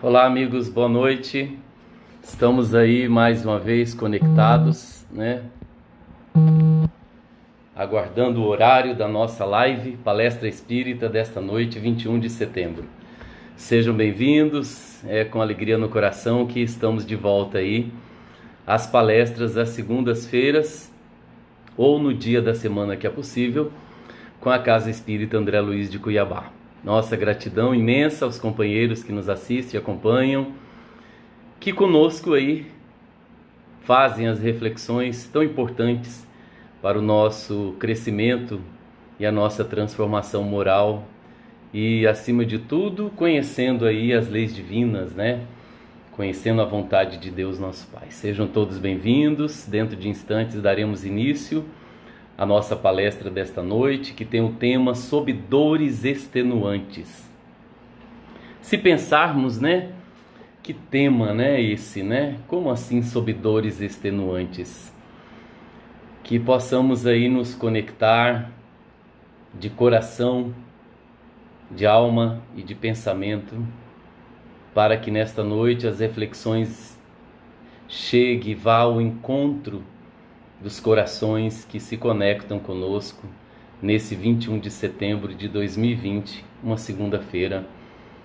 Olá, amigos, boa noite. Estamos aí mais uma vez conectados, né? Aguardando o horário da nossa live, Palestra Espírita desta noite, 21 de setembro. Sejam bem-vindos, é com alegria no coração que estamos de volta aí às palestras às segundas-feiras ou no dia da semana que é possível, com a Casa Espírita André Luiz de Cuiabá. Nossa gratidão imensa aos companheiros que nos assistem e acompanham, que conosco aí fazem as reflexões tão importantes para o nosso crescimento e a nossa transformação moral e, acima de tudo, conhecendo aí as leis divinas, né? Conhecendo a vontade de Deus nosso Pai. Sejam todos bem-vindos. Dentro de instantes daremos início à nossa palestra desta noite, que tem o tema Sob Dores Extenuantes. Se pensarmos, né? Que tema, né, esse, né? Como assim sob dores extenuantes? Que possamos aí nos conectar de coração, de alma e de pensamento, para que nesta noite as reflexões cheguem e vá ao encontro dos corações que se conectam conosco nesse 21 de setembro de 2020, uma segunda-feira.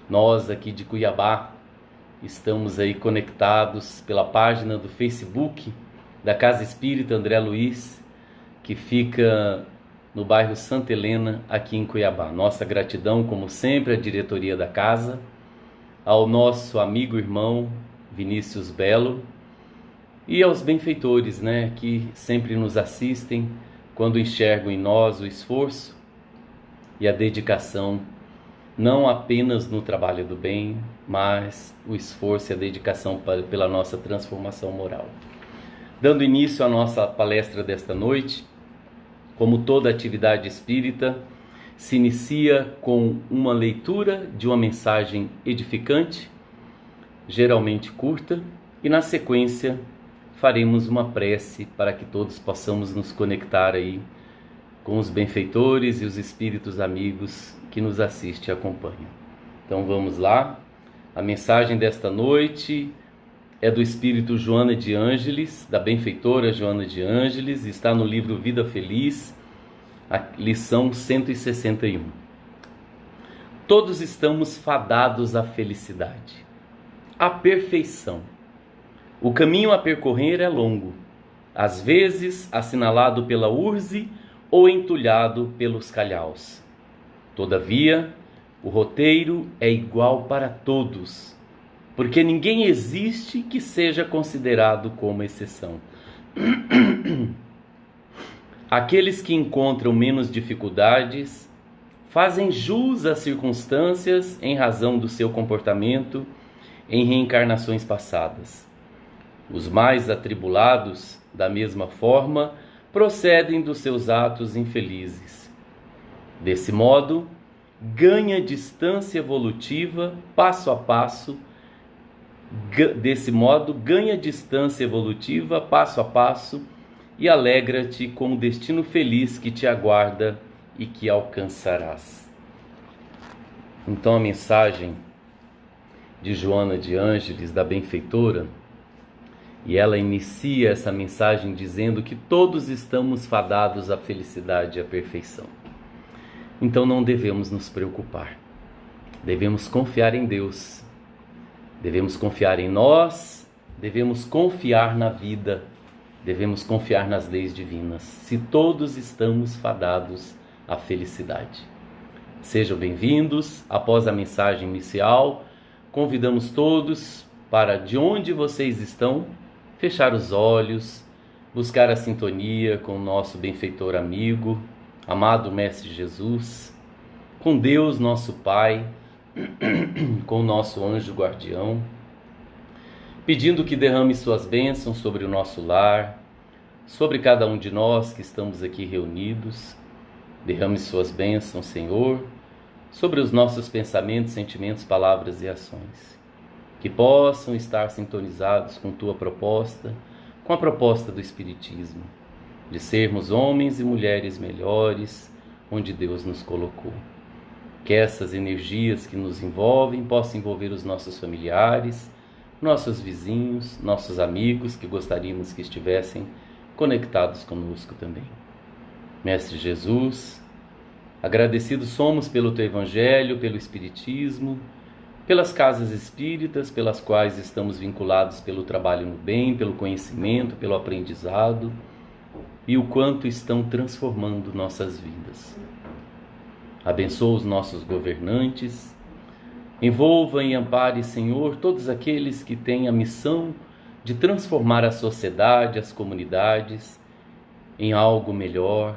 Nós aqui de Cuiabá estamos aí conectados pela página do Facebook da Casa Espírita André Luiz, que fica no bairro Santa Helena, aqui em Cuiabá. Nossa gratidão, como sempre, à diretoria da casa, ao nosso amigo e irmão Vinícius Belo e aos benfeitores, né, que sempre nos assistem quando enxergam em nós o esforço e a dedicação, não apenas no trabalho do bem, mas o esforço e a dedicação pela nossa transformação moral. Dando início à nossa palestra desta noite, como toda atividade espírita, se inicia com uma leitura de uma mensagem edificante, geralmente curta, e na sequência faremos uma prece para que todos possamos nos conectar aí com os benfeitores e os espíritos amigos que nos assistem e acompanham. Então vamos lá. A mensagem desta noite é do Espírito Joana de Ângeles, da benfeitora Joana de Ângeles, está no livro Vida Feliz, a lição 161. Todos estamos fadados à felicidade, à perfeição. O caminho a percorrer é longo, às vezes assinalado pela urze ou entulhado pelos calhaus. Todavia, o roteiro é igual para todos, porque ninguém existe que seja considerado como exceção. Aqueles que encontram menos dificuldades fazem jus às circunstâncias em razão do seu comportamento em reencarnações passadas. Os mais atribulados, da mesma forma, procedem dos seus atos infelizes. Desse modo, ganha distância evolutiva passo a passo. E alegra-te com o destino feliz que te aguarda e que alcançarás. Então a mensagem de Joana de Ângeles, da benfeitora, e ela inicia essa mensagem dizendo que todos estamos fadados à felicidade e à perfeição. Então não devemos nos preocupar. Devemos confiar em Deus. Devemos confiar em nós. Devemos confiar na vida. Devemos confiar nas leis divinas. Se todos estamos fadados à felicidade. Sejam bem-vindos. Após a mensagem inicial, convidamos todos para, de onde vocês estão, fechar os olhos, buscar a sintonia com o nosso benfeitor amigo, amado Mestre Jesus, com Deus nosso Pai, com o nosso anjo guardião, pedindo que derrame suas bênçãos sobre o nosso lar, sobre cada um de nós que estamos aqui reunidos. Derrame suas bênçãos, Senhor, sobre os nossos pensamentos, sentimentos, palavras e ações, que possam estar sintonizados com tua proposta, com a proposta do Espiritismo, de sermos homens e mulheres melhores onde Deus nos colocou. que essas energias que nos envolvem possam envolver os nossos familiares, nossos vizinhos, nossos amigos que gostaríamos que estivessem conectados conosco também. Mestre Jesus, agradecidos somos pelo Teu Evangelho, pelo Espiritismo, pelas casas espíritas pelas quais estamos vinculados pelo trabalho no bem, pelo conhecimento, pelo aprendizado, e o quanto estão transformando nossas vidas. Abençoa os nossos governantes, envolva e ampare, Senhor, todos aqueles que têm a missão de transformar a sociedade, as comunidades, em algo melhor,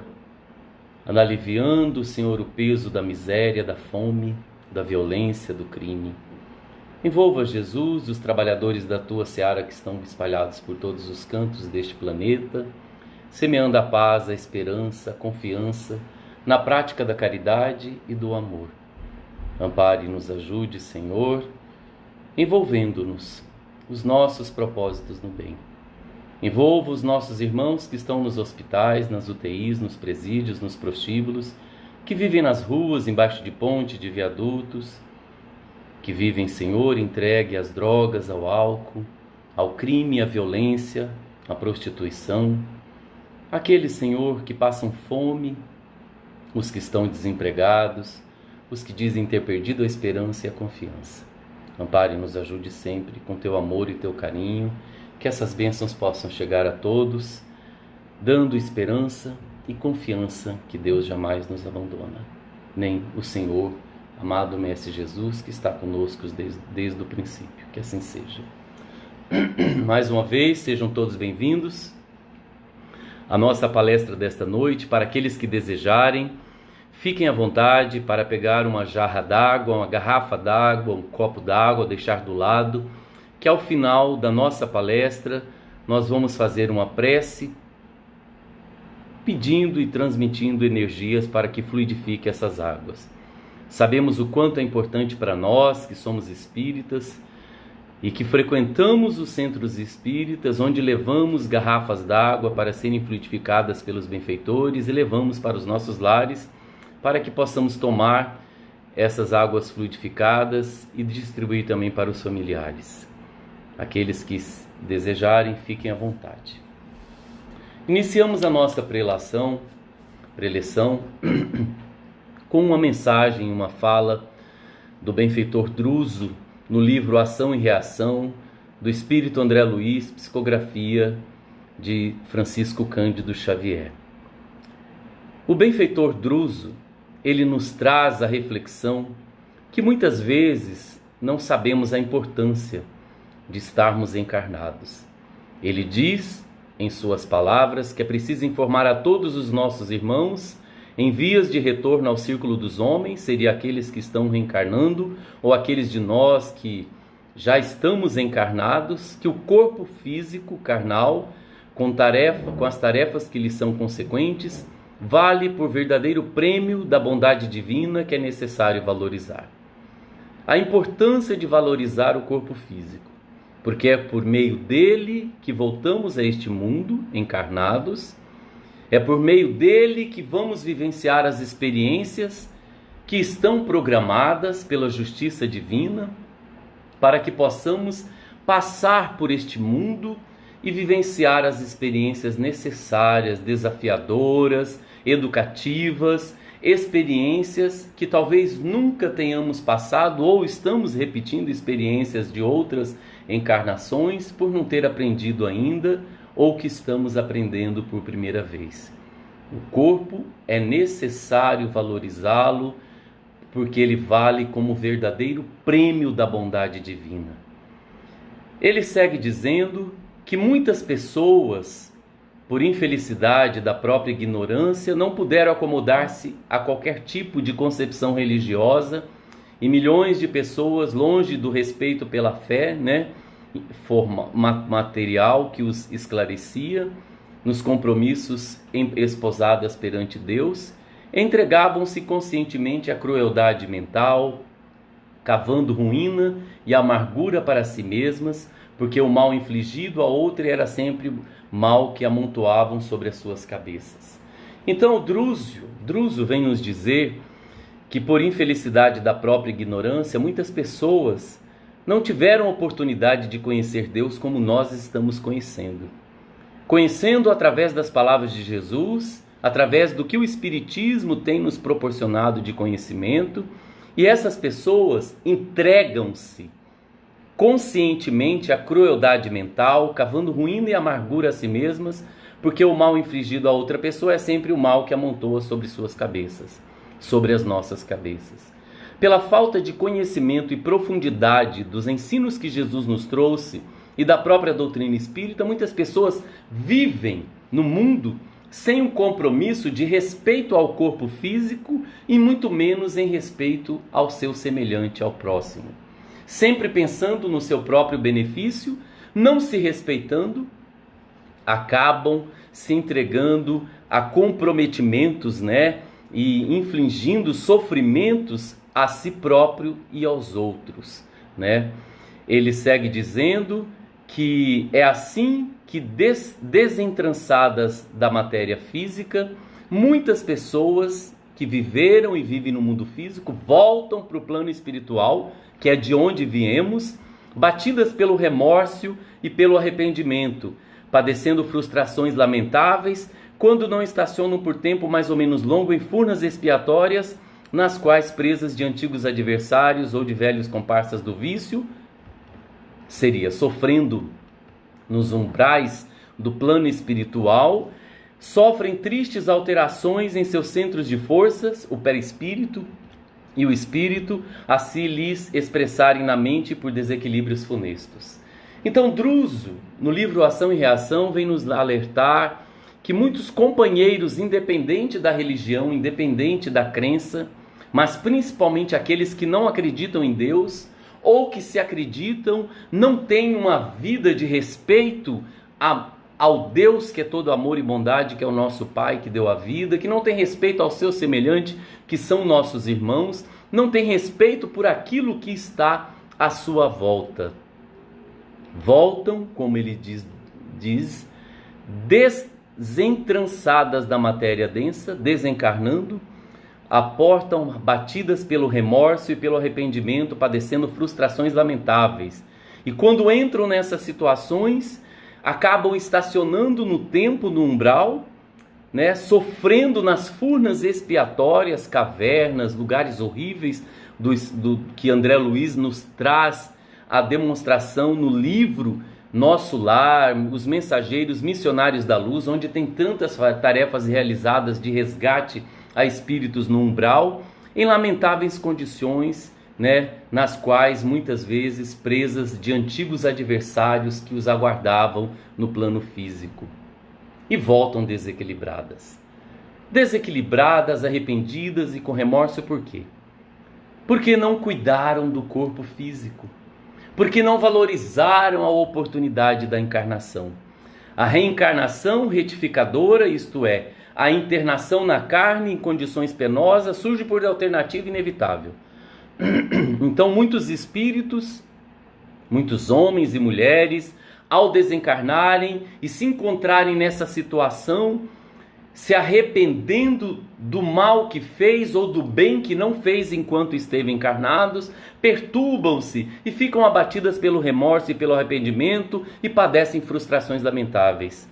aliviando, Senhor, o peso da miséria, da fome, da violência, do crime. Envolva, Jesus, os trabalhadores da Tua seara que estão espalhados por todos os cantos deste planeta, semeando a paz, a esperança, a confiança, na prática da caridade e do amor. Ampare e nos ajude, Senhor, envolvendo-nos os nossos propósitos no bem. Envolva os nossos irmãos que estão nos hospitais, nas UTIs, nos presídios, nos prostíbulos, que vivem nas ruas, embaixo de ponte, de viadutos, que vivem, Senhor, entregue às drogas, ao álcool, ao crime, à violência, à prostituição. Aqueles, Senhor, que passam fome, os que estão desempregados, os que dizem ter perdido a esperança e a confiança. Ampare e nos ajude sempre com Teu amor e Teu carinho, que essas bênçãos possam chegar a todos, dando esperança e confiança que Deus jamais nos abandona. Nem o Senhor, amado Mestre Jesus, que está conosco desde o princípio. Que assim seja. Mais uma vez, sejam todos bem-vindos à nossa palestra desta noite. Para aqueles que desejarem, fiquem à vontade para pegar uma jarra d'água, uma garrafa d'água, um copo d'água, deixar do lado, que ao final da nossa palestra nós vamos fazer uma prece pedindo e transmitindo energias para que fluidifique essas águas. Sabemos o quanto é importante para nós que somos espíritas e que frequentamos os centros espíritas, onde levamos garrafas d'água para serem fluidificadas pelos benfeitores e levamos para os nossos lares para que possamos tomar essas águas fluidificadas e distribuir também para os familiares. Aqueles que desejarem, fiquem à vontade. Iniciamos a nossa preleção com uma mensagem, uma fala do benfeitor Druso, no livro Ação e Reação, do Espírito André Luiz, psicografia de Francisco Cândido Xavier. O benfeitor Druso, ele nos traz a reflexão que muitas vezes não sabemos a importância de estarmos encarnados. Ele diz, em suas palavras, que é preciso informar a todos os nossos irmãos em vias de retorno ao círculo dos homens, seria aqueles que estão reencarnando, ou aqueles de nós que já estamos encarnados, que o corpo físico carnal, com as tarefas que lhe são consequentes, vale por verdadeiro prêmio da bondade divina que é necessário valorizar. A importância de valorizar o corpo físico, porque é por meio dele que voltamos a este mundo encarnados, é por meio dele que vamos vivenciar as experiências que estão programadas pela justiça divina, para que possamos passar por este mundo e vivenciar as experiências necessárias, desafiadoras, educativas, experiências que talvez nunca tenhamos passado ou estamos repetindo experiências de outras encarnações por não ter aprendido ainda ou que estamos aprendendo por primeira vez. O corpo é necessário valorizá-lo porque ele vale como verdadeiro prêmio da bondade divina. Ele segue dizendo que muitas pessoas, por infelicidade da própria ignorância, não puderam acomodar-se a qualquer tipo de concepção religiosa e milhões de pessoas longe do respeito pela fé, forma material que os esclarecia, nos compromissos esposadas perante Deus, entregavam-se conscientemente à crueldade mental, cavando ruína e amargura para si mesmas, porque o mal infligido a outra era sempre mal que amontoavam sobre as suas cabeças. Então o Druso vem nos dizer que por infelicidade da própria ignorância, muitas pessoas não tiveram oportunidade de conhecer Deus como nós estamos conhecendo. Conhecendo através das palavras de Jesus, através do que o Espiritismo tem nos proporcionado de conhecimento, e essas pessoas entregam-se conscientemente à crueldade mental, cavando ruína e amargura a si mesmas, porque o mal infligido a outra pessoa é sempre o mal que amontoa sobre suas cabeças, sobre as nossas cabeças. Pela falta de conhecimento e profundidade dos ensinos que Jesus nos trouxe e da própria doutrina espírita, muitas pessoas vivem no mundo sem um compromisso de respeito ao corpo físico e muito menos em respeito ao seu semelhante, ao próximo. Sempre pensando no seu próprio benefício, não se respeitando, acabam se entregando a comprometimentos, e infligindo sofrimentos a si próprio e aos outros, Ele segue dizendo que é assim que desentrançadas da matéria física, muitas pessoas que viveram e vivem no mundo físico voltam para o plano espiritual, que é de onde viemos, batidas pelo remorso e pelo arrependimento, padecendo frustrações lamentáveis, quando não estacionam por tempo mais ou menos longo em furnas expiatórias, nas quais presas de antigos adversários ou de velhos comparsas do vício, seria sofrendo nos umbrais do plano espiritual, sofrem tristes alterações em seus centros de forças, o perispírito e o espírito, assim lhes expressarem na mente por desequilíbrios funestos. Então, Druso, no livro Ação e Reação, vem nos alertar que muitos companheiros, independente da religião, independente da crença, mas principalmente aqueles que não acreditam em Deus, ou que se acreditam, não têm uma vida de respeito ao Deus que é todo amor e bondade, que é o nosso Pai que deu a vida, que não tem respeito ao seu semelhante, que são nossos irmãos, não tem respeito por aquilo que está à sua volta. Voltam, como ele diz, desentrançadas da matéria densa, desencarnando, aportam batidas pelo remorso e pelo arrependimento, padecendo frustrações lamentáveis. E quando entram nessas situações, acabam estacionando no tempo, no umbral, sofrendo nas furnas expiatórias, cavernas, lugares horríveis, do que André Luiz nos traz a demonstração no livro Nosso Lar, Os Mensageiros Missionários da Luz, onde tem tantas tarefas realizadas de resgate a espíritos no umbral, em lamentáveis condições, nas quais muitas vezes presas de antigos adversários que os aguardavam no plano físico, e voltam desequilibradas. Desequilibradas, arrependidas e com remorso, por quê? Porque não cuidaram do corpo físico, porque não valorizaram a oportunidade da encarnação. A reencarnação retificadora, isto é, a internação na carne em condições penosas, surge por alternativa inevitável. Então muitos espíritos, muitos homens e mulheres, ao desencarnarem e se encontrarem nessa situação, se arrependendo do mal que fez ou do bem que não fez enquanto esteve encarnados, perturbam-se e ficam abatidas pelo remorso e pelo arrependimento e padecem frustrações lamentáveis.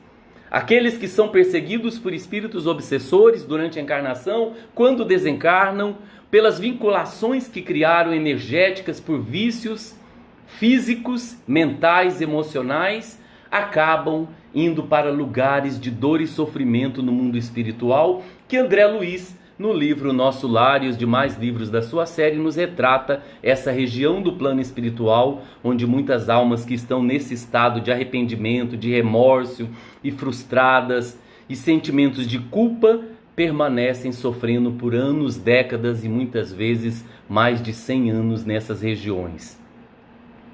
Aqueles que são perseguidos por espíritos obsessores durante a encarnação, quando desencarnam, pelas vinculações que criaram energéticas por vícios físicos, mentais, emocionais, acabam indo para lugares de dor e sofrimento no mundo espiritual, que André Luiz, no livro Nosso Lar e os demais livros da sua série, nos retrata essa região do plano espiritual, onde muitas almas que estão nesse estado de arrependimento, de remorso e frustradas e sentimentos de culpa, permanecem sofrendo por anos, décadas e muitas vezes mais de 100 anos nessas regiões.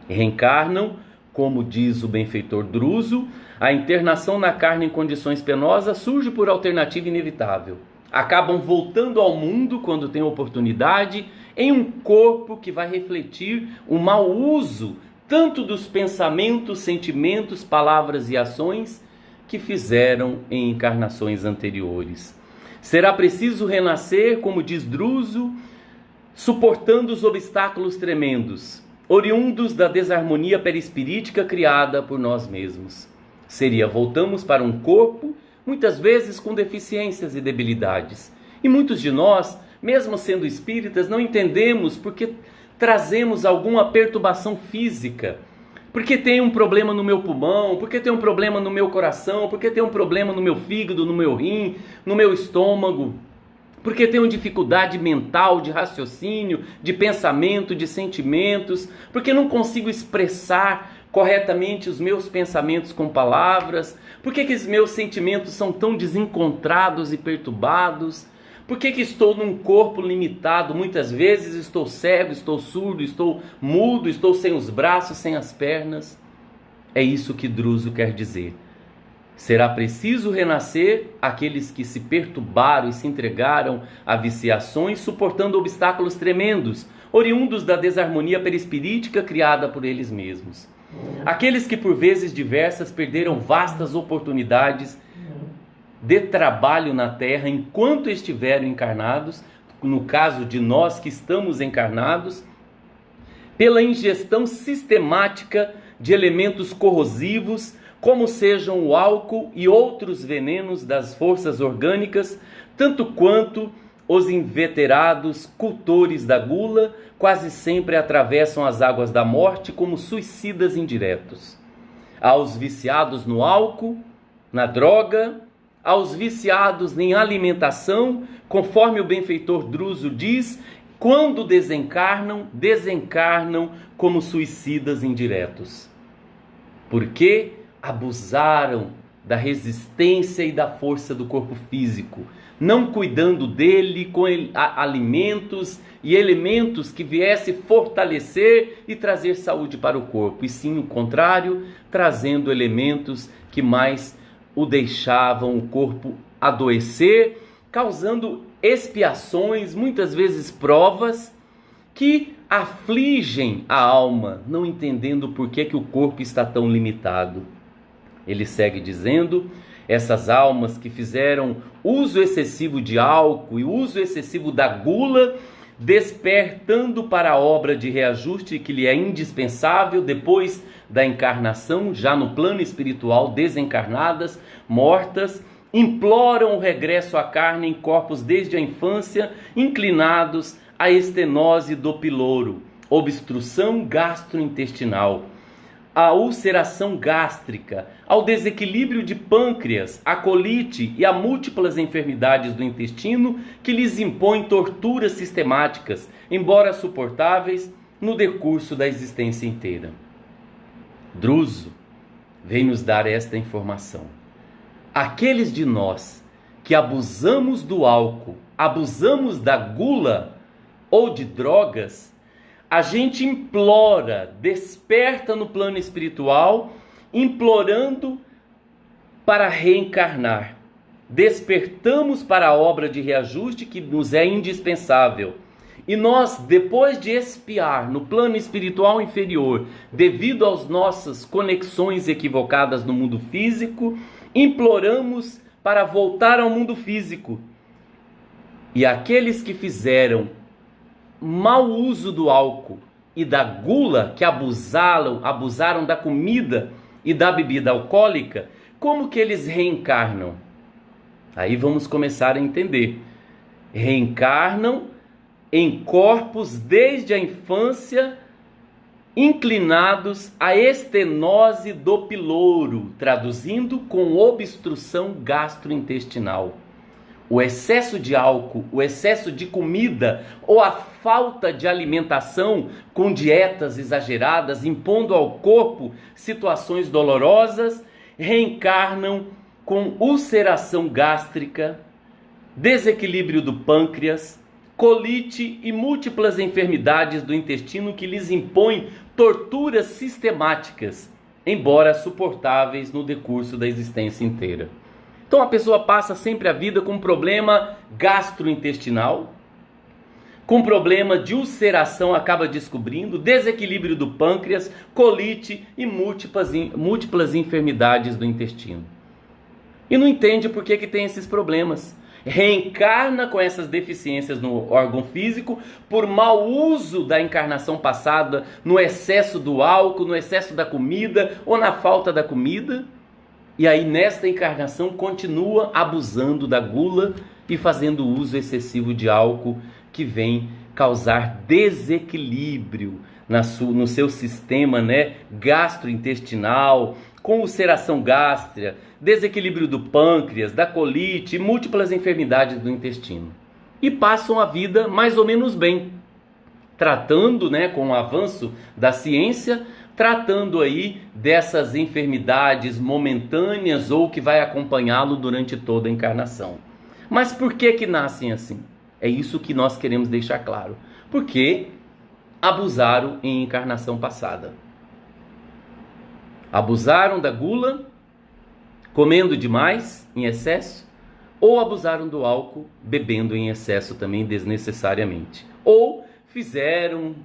Reencarnam, como diz o benfeitor Druso, a internação na carne em condições penosas surge por alternativa inevitável. Acabam voltando ao mundo quando têm oportunidade, em um corpo que vai refletir o mau uso tanto dos pensamentos, sentimentos, palavras e ações que fizeram em encarnações anteriores. Será preciso renascer, como diz Druso, suportando os obstáculos tremendos, oriundos da desarmonia perispirítica criada por nós mesmos. Voltamos para um corpo, muitas vezes com deficiências e debilidades. E muitos de nós, mesmo sendo espíritas, não entendemos porque trazemos alguma perturbação física. Porque tem um problema no meu pulmão, porque tem um problema no meu coração, porque tem um problema no meu fígado, no meu rim, no meu estômago. Porque tenho dificuldade mental, de raciocínio, de pensamento, de sentimentos. Porque não consigo expressar corretamente os meus pensamentos com palavras. Por que os meus sentimentos são tão desencontrados e perturbados? Por que estou num corpo limitado? Muitas vezes estou cego, estou surdo, estou mudo, estou sem os braços, sem as pernas. É isso que Druso quer dizer. Será preciso renascer aqueles que se perturbaram e se entregaram a viciações, suportando obstáculos tremendos, oriundos da desarmonia perispirítica criada por eles mesmos. Aqueles que por vezes diversas perderam vastas oportunidades de trabalho na Terra enquanto estiveram encarnados, no caso de nós que estamos encarnados, pela ingestão sistemática de elementos corrosivos, como sejam o álcool e outros venenos das forças orgânicas, tanto quanto os inveterados cultores da gula quase sempre atravessam as águas da morte como suicidas indiretos. Aos viciados no álcool, na droga, aos viciados em alimentação, conforme o benfeitor Druso diz, quando desencarnam como suicidas indiretos. Porque abusaram da resistência e da força do corpo físico, não cuidando dele com alimentos e elementos que viessem fortalecer e trazer saúde para o corpo, e sim o contrário, trazendo elementos que mais o deixavam o corpo adoecer, causando expiações, muitas vezes provas, que afligem a alma, não entendendo por que o corpo está tão limitado. Ele segue dizendo, essas almas que fizeram uso excessivo de álcool e uso excessivo da gula, despertando para a obra de reajuste que lhe é indispensável depois da encarnação, já no plano espiritual, desencarnadas, mortas, imploram o regresso à carne em corpos desde a infância, inclinados à estenose do piloro, obstrução gastrointestinal, à ulceração gástrica, ao desequilíbrio de pâncreas, à colite e a múltiplas enfermidades do intestino que lhes impõem torturas sistemáticas, embora suportáveis, no decurso da existência inteira. Druso vem nos dar esta informação. Aqueles de nós que abusamos do álcool, abusamos da gula ou de drogas, a gente implora, desperta no plano espiritual, implorando para reencarnar. Despertamos para a obra de reajuste que nos é indispensável. E nós, depois de expiar no plano espiritual inferior, devido às nossas conexões equivocadas no mundo físico, imploramos para voltar ao mundo físico. E aqueles que fizeram mau uso do álcool e da gula, que abusaram da comida e da bebida alcoólica, como que eles reencarnam? Aí vamos começar a entender. Reencarnam em corpos desde a infância, inclinados à estenose do piloro, traduzindo com obstrução gastrointestinal. O excesso de álcool, o excesso de comida ou a falta de alimentação com dietas exageradas, impondo ao corpo situações dolorosas, reencarnam com ulceração gástrica, desequilíbrio do pâncreas, colite e múltiplas enfermidades do intestino que lhes impõem torturas sistemáticas, embora suportáveis no decurso da existência inteira. Então a pessoa passa sempre a vida com problema gastrointestinal, com problema de ulceração, acaba descobrindo, desequilíbrio do pâncreas, colite e múltiplas enfermidades do intestino. E não entende por que tem esses problemas. reencarna com essas deficiências no órgão físico por mau uso da encarnação passada, no excesso do álcool, no excesso da comida ou na falta da comida. E aí nesta encarnação continua abusando da gula e fazendo uso excessivo de álcool, que vem causar desequilíbrio no seu sistema, né, gastrointestinal, com ulceração gástrica, desequilíbrio do pâncreas, da colite e múltiplas enfermidades do intestino. E passam a vida mais ou menos bem, tratando, né, com o avanço da ciência, tratando aí dessas enfermidades momentâneas ou que vai acompanhá-lo durante toda a encarnação. Mas por que nascem assim? É isso que nós queremos deixar claro. Porque abusaram em encarnação passada. Abusaram da gula, comendo demais, em excesso, ou abusaram do álcool, bebendo em excesso também, desnecessariamente. Ou fizeram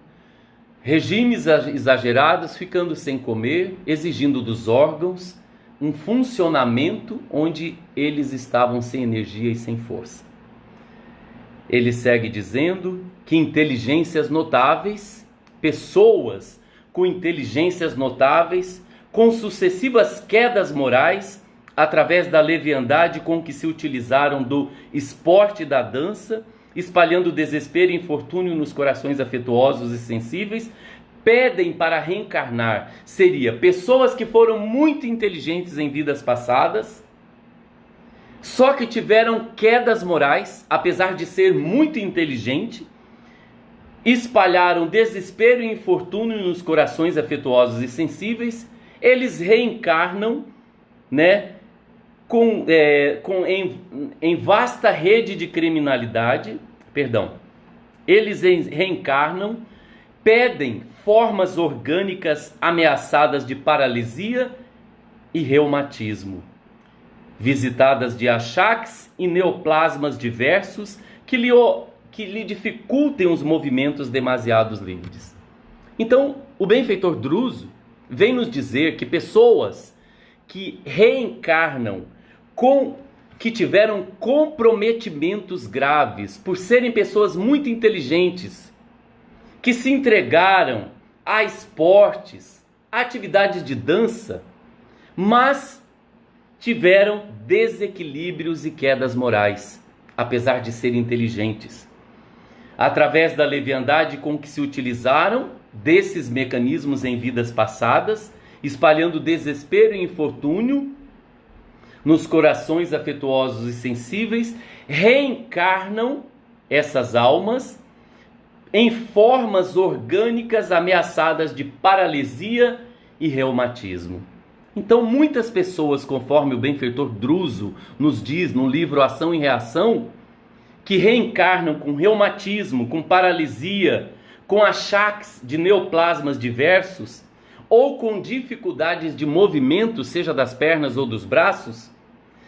regimes exagerados, ficando sem comer, exigindo dos órgãos um funcionamento onde eles estavam sem energia e sem força. Ele segue dizendo que inteligências notáveis, pessoas com inteligências notáveis, com sucessivas quedas morais, através da leviandade com que se utilizaram do esporte e da dança, espalhando desespero e infortúnio nos corações afetuosos e sensíveis, pedem para reencarnar. Seria pessoas que foram muito inteligentes em vidas passadas, só que tiveram quedas morais, apesar de ser muito inteligente, espalharam desespero e infortúnio nos corações afetuosos e sensíveis. Eles reencarnam, né, em vasta rede de criminalidade, eles reencarnam, pedem formas orgânicas ameaçadas de paralisia e reumatismo, visitadas de achaques e neoplasmas diversos que lhe dificultem os movimentos demasiado livres. Então, o benfeitor Druso vem nos dizer que pessoas que reencarnam que tiveram comprometimentos graves por serem pessoas muito inteligentes, que se entregaram a esportes, a atividades de dança, mas tiveram desequilíbrios e quedas morais, apesar de serem inteligentes. Através da leviandade com que se utilizaram desses mecanismos em vidas passadas, espalhando desespero e infortúnio nos corações afetuosos e sensíveis, reencarnam essas almas em formas orgânicas ameaçadas de paralisia e reumatismo. Então, muitas pessoas, conforme o benfeitor Druso nos diz no livro Ação e Reação, que reencarnam com reumatismo, com paralisia, com achaques de neoplasmas diversos, ou com dificuldades de movimento, seja das pernas ou dos braços,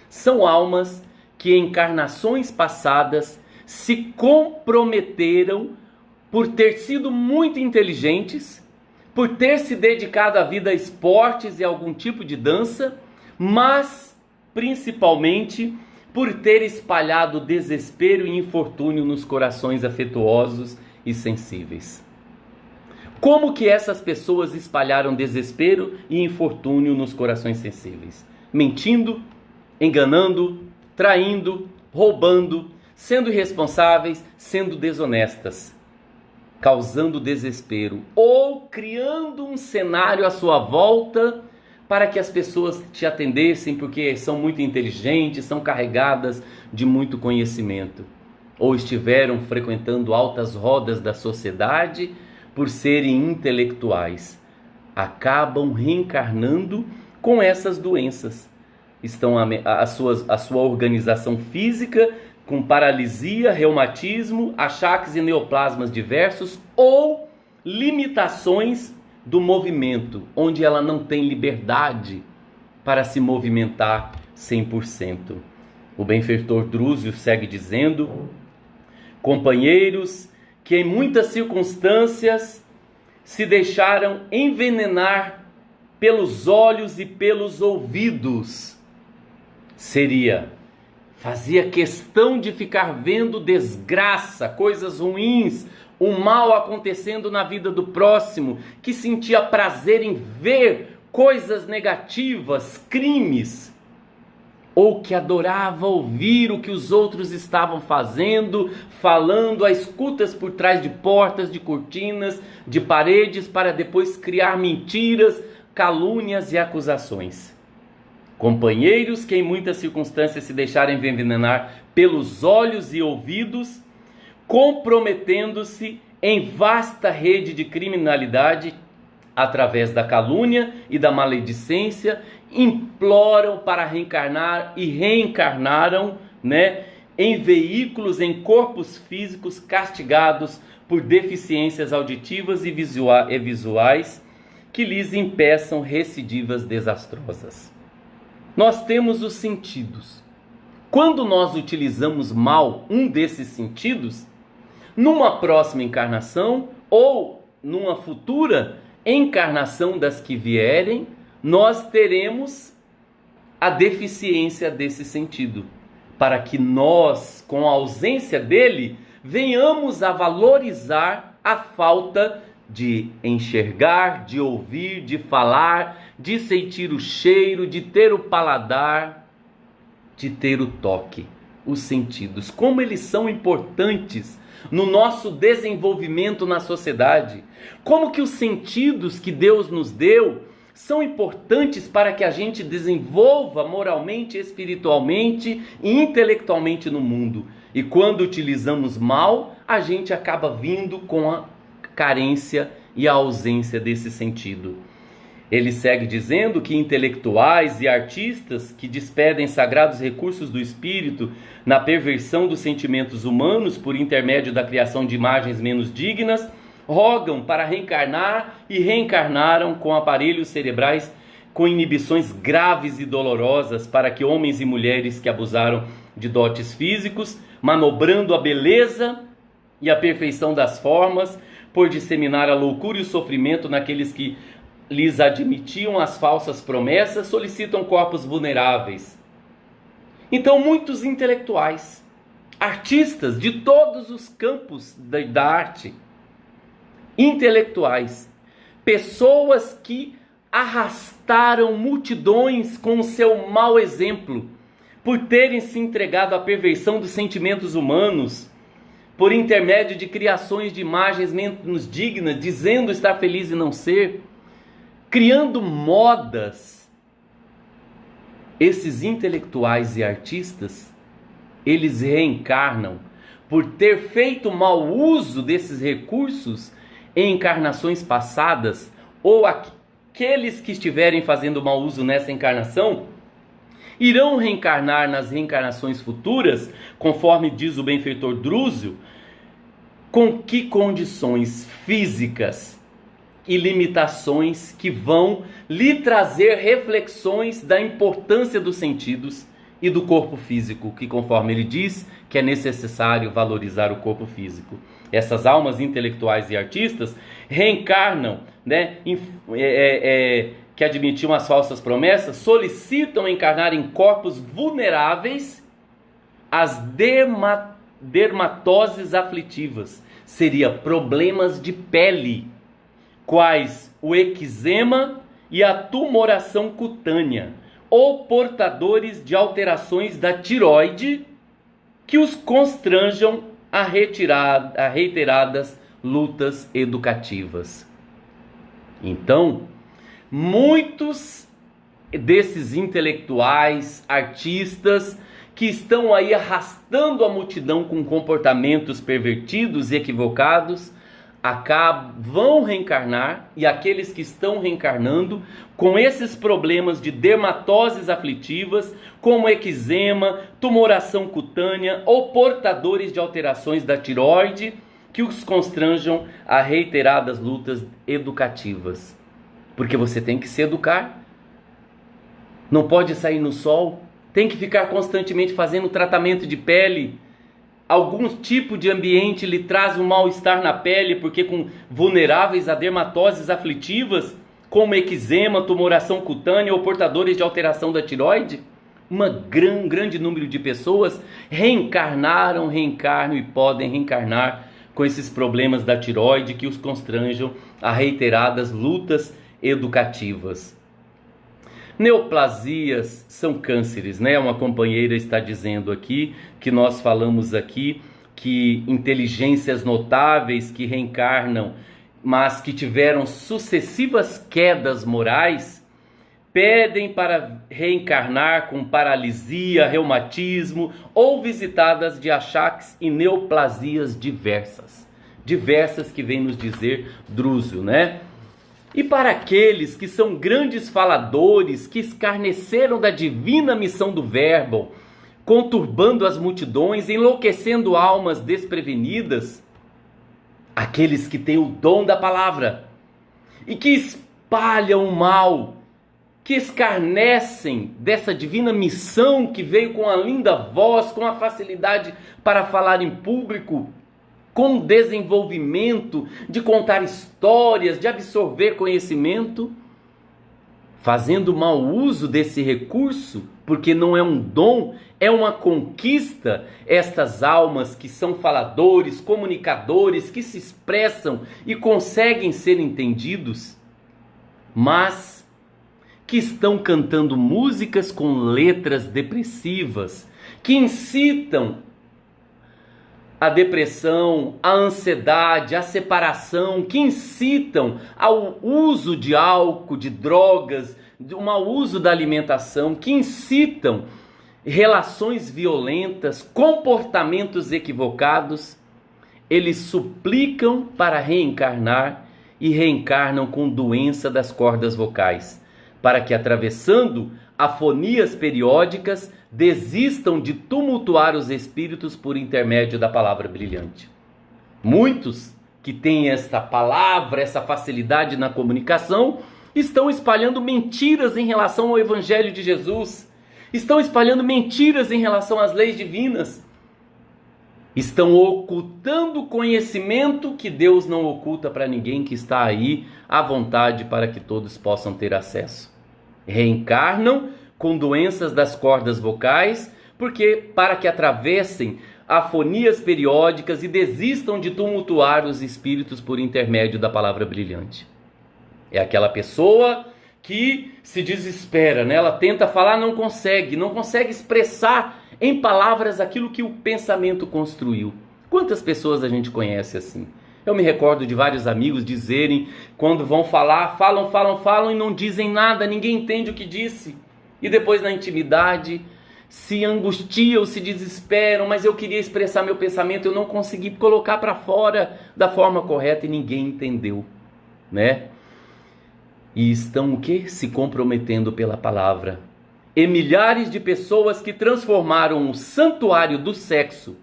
são almas que em encarnações passadas se comprometeram por ter sido muito inteligentes, por ter se dedicado à vida a esportes e algum tipo de dança, mas principalmente por ter espalhado desespero e infortúnio nos corações afetuosos e sensíveis. Como que essas pessoas espalharam desespero e infortúnio nos corações sensíveis? Mentindo, enganando, traindo, roubando, sendo irresponsáveis, sendo desonestas, causando desespero ou criando um cenário à sua volta para que as pessoas te atendessem porque são muito inteligentes, são carregadas de muito conhecimento, ou estiveram frequentando altas rodas da sociedade por serem intelectuais. Acabam reencarnando com essas doenças. Estão a sua organização física com paralisia, reumatismo, achaques e neoplasmas diversos ou limitações do movimento, onde ela não tem liberdade para se movimentar 100%. O benfeitor Druso segue dizendo: companheiros que em muitas circunstâncias se deixaram envenenar pelos olhos e pelos ouvidos, seria fazia questão de ficar vendo desgraça, coisas ruins, o mal acontecendo na vida do próximo, que sentia prazer em ver coisas negativas, crimes, ou que adorava ouvir o que os outros estavam fazendo, falando a escutas por trás de portas, de cortinas, de paredes, para depois criar mentiras, calúnias e acusações. Companheiros que em muitas circunstâncias se deixaram envenenar pelos olhos e ouvidos, comprometendo-se em vasta rede de criminalidade através da calúnia e da maledicência, imploram para reencarnar e reencarnaram, em veículos, em corpos físicos castigados por deficiências auditivas e visuais que lhes impeçam recidivas desastrosas. Nós temos os sentidos. Quando nós utilizamos mal um desses sentidos, numa próxima encarnação ou numa futura encarnação das que vierem, nós teremos a deficiência desse sentido, para que nós, com a ausência dele, venhamos a valorizar a falta de enxergar, de ouvir, de falar, de sentir o cheiro, de ter o paladar, de ter o toque, os sentidos. Como eles são importantes no nosso desenvolvimento na sociedade. Como que os sentidos que Deus nos deu são importantes para que a gente desenvolva moralmente, espiritualmente e intelectualmente no mundo. E quando utilizamos mal, a gente acaba vindo com a carência e a ausência desse sentido. Ele segue dizendo que intelectuais e artistas que despedem sagrados recursos do espírito na perversão dos sentimentos humanos por intermédio da criação de imagens menos dignas, rogam para reencarnar e reencarnaram com aparelhos cerebrais com inibições graves e dolorosas para que homens e mulheres que abusaram de dotes físicos, manobrando a beleza e a perfeição das formas, por disseminar a loucura e o sofrimento naqueles que lhes admitiam as falsas promessas, solicitam corpos vulneráveis. Então muitos intelectuais, artistas de todos os campos da arte, intelectuais, pessoas que arrastaram multidões com o seu mau exemplo, por terem se entregado à perversão dos sentimentos humanos, por intermédio de criações de imagens menos dignas, dizendo estar feliz e não ser, criando modas. Esses intelectuais e artistas, eles reencarnam por ter feito mau uso desses recursos em encarnações passadas, ou aqueles que estiverem fazendo mau uso nessa encarnação, irão reencarnar nas reencarnações futuras, conforme diz o benfeitor Drúzio, com que condições físicas e limitações que vão lhe trazer reflexões da importância dos sentidos e do corpo físico, que conforme ele diz que é necessário valorizar o corpo físico. Essas almas intelectuais e artistas reencarnam, que admitiam as falsas promessas, solicitam encarnar em corpos vulneráveis às dermatoses aflitivas, seria problemas de pele, quais o eczema e a tumoração cutânea, ou portadores de alterações da tireoide que os constranjam a reiteradas lutas educativas. Então, muitos desses intelectuais, artistas, que estão aí arrastando a multidão com comportamentos pervertidos e equivocados, vão reencarnar, e aqueles que estão reencarnando com esses problemas de dermatoses aflitivas, como eczema, tumoração cutânea ou portadores de alterações da tireoide, que os constranjam a reiteradas lutas educativas. Porque você tem que se educar, não pode sair no sol, tem que ficar constantemente fazendo tratamento de pele. Algum tipo de ambiente lhe traz um mal-estar na pele, porque com vulneráveis a dermatoses aflitivas, como eczema, tumoração cutânea ou portadores de alteração da tireoide, Um grande número de pessoas reencarnam e podem reencarnar com esses problemas da tireoide que os constranjam a reiteradas lutas educativas. Neoplasias são cânceres, né? Uma companheira está dizendo aqui que nós falamos aqui que inteligências notáveis que reencarnam, mas que tiveram sucessivas quedas morais, pedem para reencarnar com paralisia, reumatismo ou visitadas de achaques e neoplasias diversas que vem nos dizer Drúzio, né? E para aqueles que são grandes faladores, que escarneceram da divina missão do Verbo, conturbando as multidões, enlouquecendo almas desprevenidas, aqueles que têm o dom da palavra e que espalham o mal, que escarnecem dessa divina missão que veio com a linda voz, com a facilidade para falar em público, com desenvolvimento, de contar histórias, de absorver conhecimento, fazendo mau uso desse recurso, porque não é um dom, é uma conquista. Estas almas que são faladores, comunicadores, que se expressam e conseguem ser entendidos, mas que estão cantando músicas com letras depressivas, que incitam a depressão, a ansiedade, a separação, que incitam ao uso de álcool, de drogas, de mau uso da alimentação, que incitam relações violentas, comportamentos equivocados. Eles suplicam para reencarnar e reencarnam com doença das cordas vocais, para que, atravessando afonias periódicas, desistam de tumultuar os espíritos por intermédio da palavra brilhante. Muitos que têm esta palavra, essa facilidade na comunicação, estão espalhando mentiras em relação ao Evangelho de Jesus, estão espalhando mentiras em relação às leis divinas, estão ocultando conhecimento que Deus não oculta para ninguém, que está aí à vontade para que todos possam ter acesso. Reencarnam com doenças das cordas vocais, para que atravessem afonias periódicas e desistam de tumultuar os espíritos por intermédio da palavra brilhante. É aquela pessoa que se desespera, né? Ela tenta falar, não consegue expressar em palavras aquilo que o pensamento construiu. Quantas pessoas a gente conhece assim? Eu me recordo de vários amigos dizerem, quando vão falar, falam e não dizem nada, ninguém entende o que disse. E depois na intimidade se angustiam, se desesperam, mas eu queria expressar meu pensamento, eu não consegui colocar para fora da forma correta e ninguém entendeu, né? E estão o quê? Se comprometendo pela palavra. E milhares de pessoas que transformaram o santuário do sexo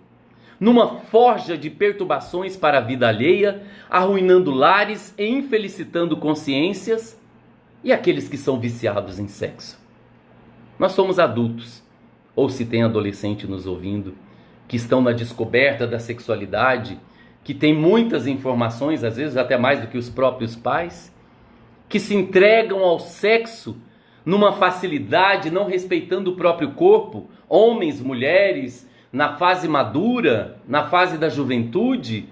numa forja de perturbações para a vida alheia, arruinando lares e infelicitando consciências, e aqueles que são viciados em sexo. Nós somos adultos, ou se tem adolescente nos ouvindo, que estão na descoberta da sexualidade, que tem muitas informações, às vezes até mais do que os próprios pais, que se entregam ao sexo numa facilidade, não respeitando o próprio corpo, homens, mulheres, na fase madura, na fase da juventude,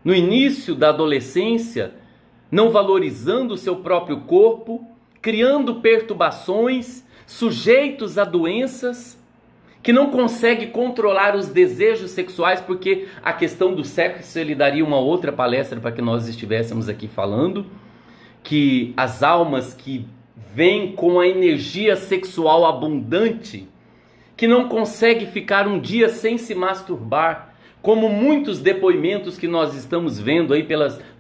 no início da adolescência, não valorizando o seu próprio corpo, criando perturbações, sujeitos a doenças, que não consegue controlar os desejos sexuais, porque a questão do sexo ele daria uma outra palestra para que nós estivéssemos aqui falando, que as almas que vêm com a energia sexual abundante, que não consegue ficar um dia sem se masturbar, como muitos depoimentos que nós estamos vendo aí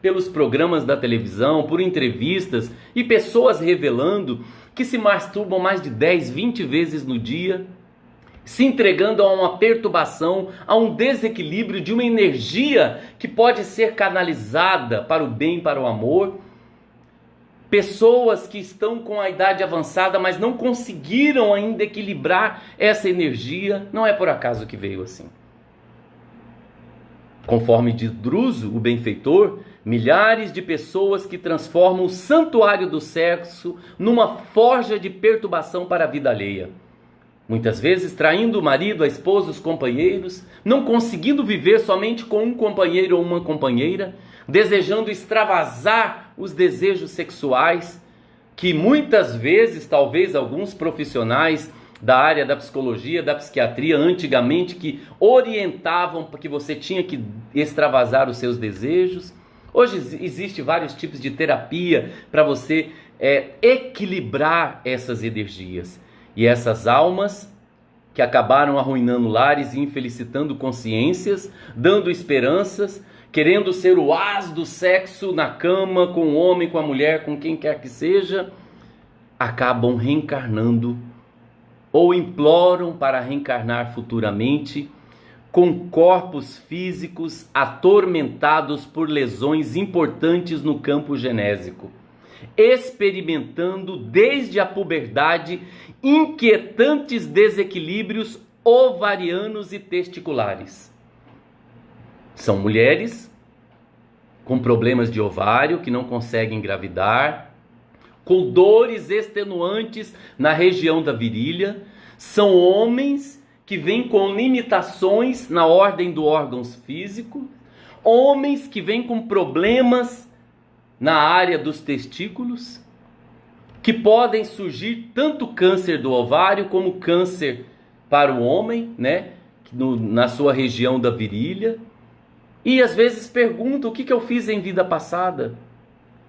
pelos programas da televisão, por entrevistas, e pessoas revelando que se masturbam mais de 10, 20 vezes no dia, se entregando a uma perturbação, a um desequilíbrio de uma energia que pode ser canalizada para o bem, para o amor. Pessoas que estão com a idade avançada, mas não conseguiram ainda equilibrar essa energia, não é por acaso que veio assim. Conforme diz Druso, o benfeitor, milhares de pessoas que transformam o santuário do sexo numa forja de perturbação para a vida alheia. Muitas vezes traindo o marido, a esposa, os companheiros, não conseguindo viver somente com um companheiro ou uma companheira, desejando extravasar os desejos sexuais, que muitas vezes, talvez alguns profissionais da área da psicologia, da psiquiatria, antigamente, que orientavam para que você tinha que extravasar os seus desejos. Hoje existe vários tipos de terapia para você equilibrar essas energias. E essas almas que acabaram arruinando lares e infelicitando consciências, dando esperanças, querendo ser o as do sexo na cama, com o homem, com a mulher, com quem quer que seja, acabam reencarnando ou imploram para reencarnar futuramente com corpos físicos atormentados por lesões importantes no campo genésico, experimentando desde a puberdade inquietantes desequilíbrios ovarianos e testiculares. São mulheres com problemas de ovário que não conseguem engravidar, com dores extenuantes na região da virilha. São homens que vêm com limitações na ordem do órgão físico, homens que vêm com problemas na área dos testículos, que podem surgir tanto câncer do ovário como câncer para o homem, né, na sua região da virilha. E às vezes perguntam: o que eu fiz em vida passada?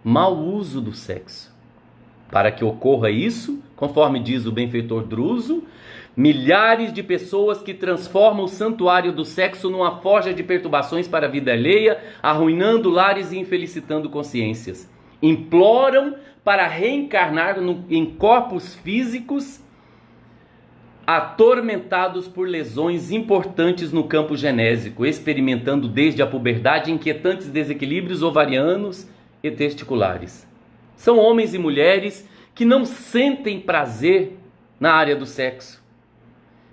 Mau uso do sexo. Para que ocorra isso, conforme diz o benfeitor Druso, milhares de pessoas que transformam o santuário do sexo numa forja de perturbações para a vida alheia, arruinando lares e infelicitando consciências. Imploram para reencarnar em corpos físicos atormentados por lesões importantes no campo genésico, experimentando desde a puberdade inquietantes desequilíbrios ovarianos e testiculares. São homens e mulheres que não sentem prazer na área do sexo,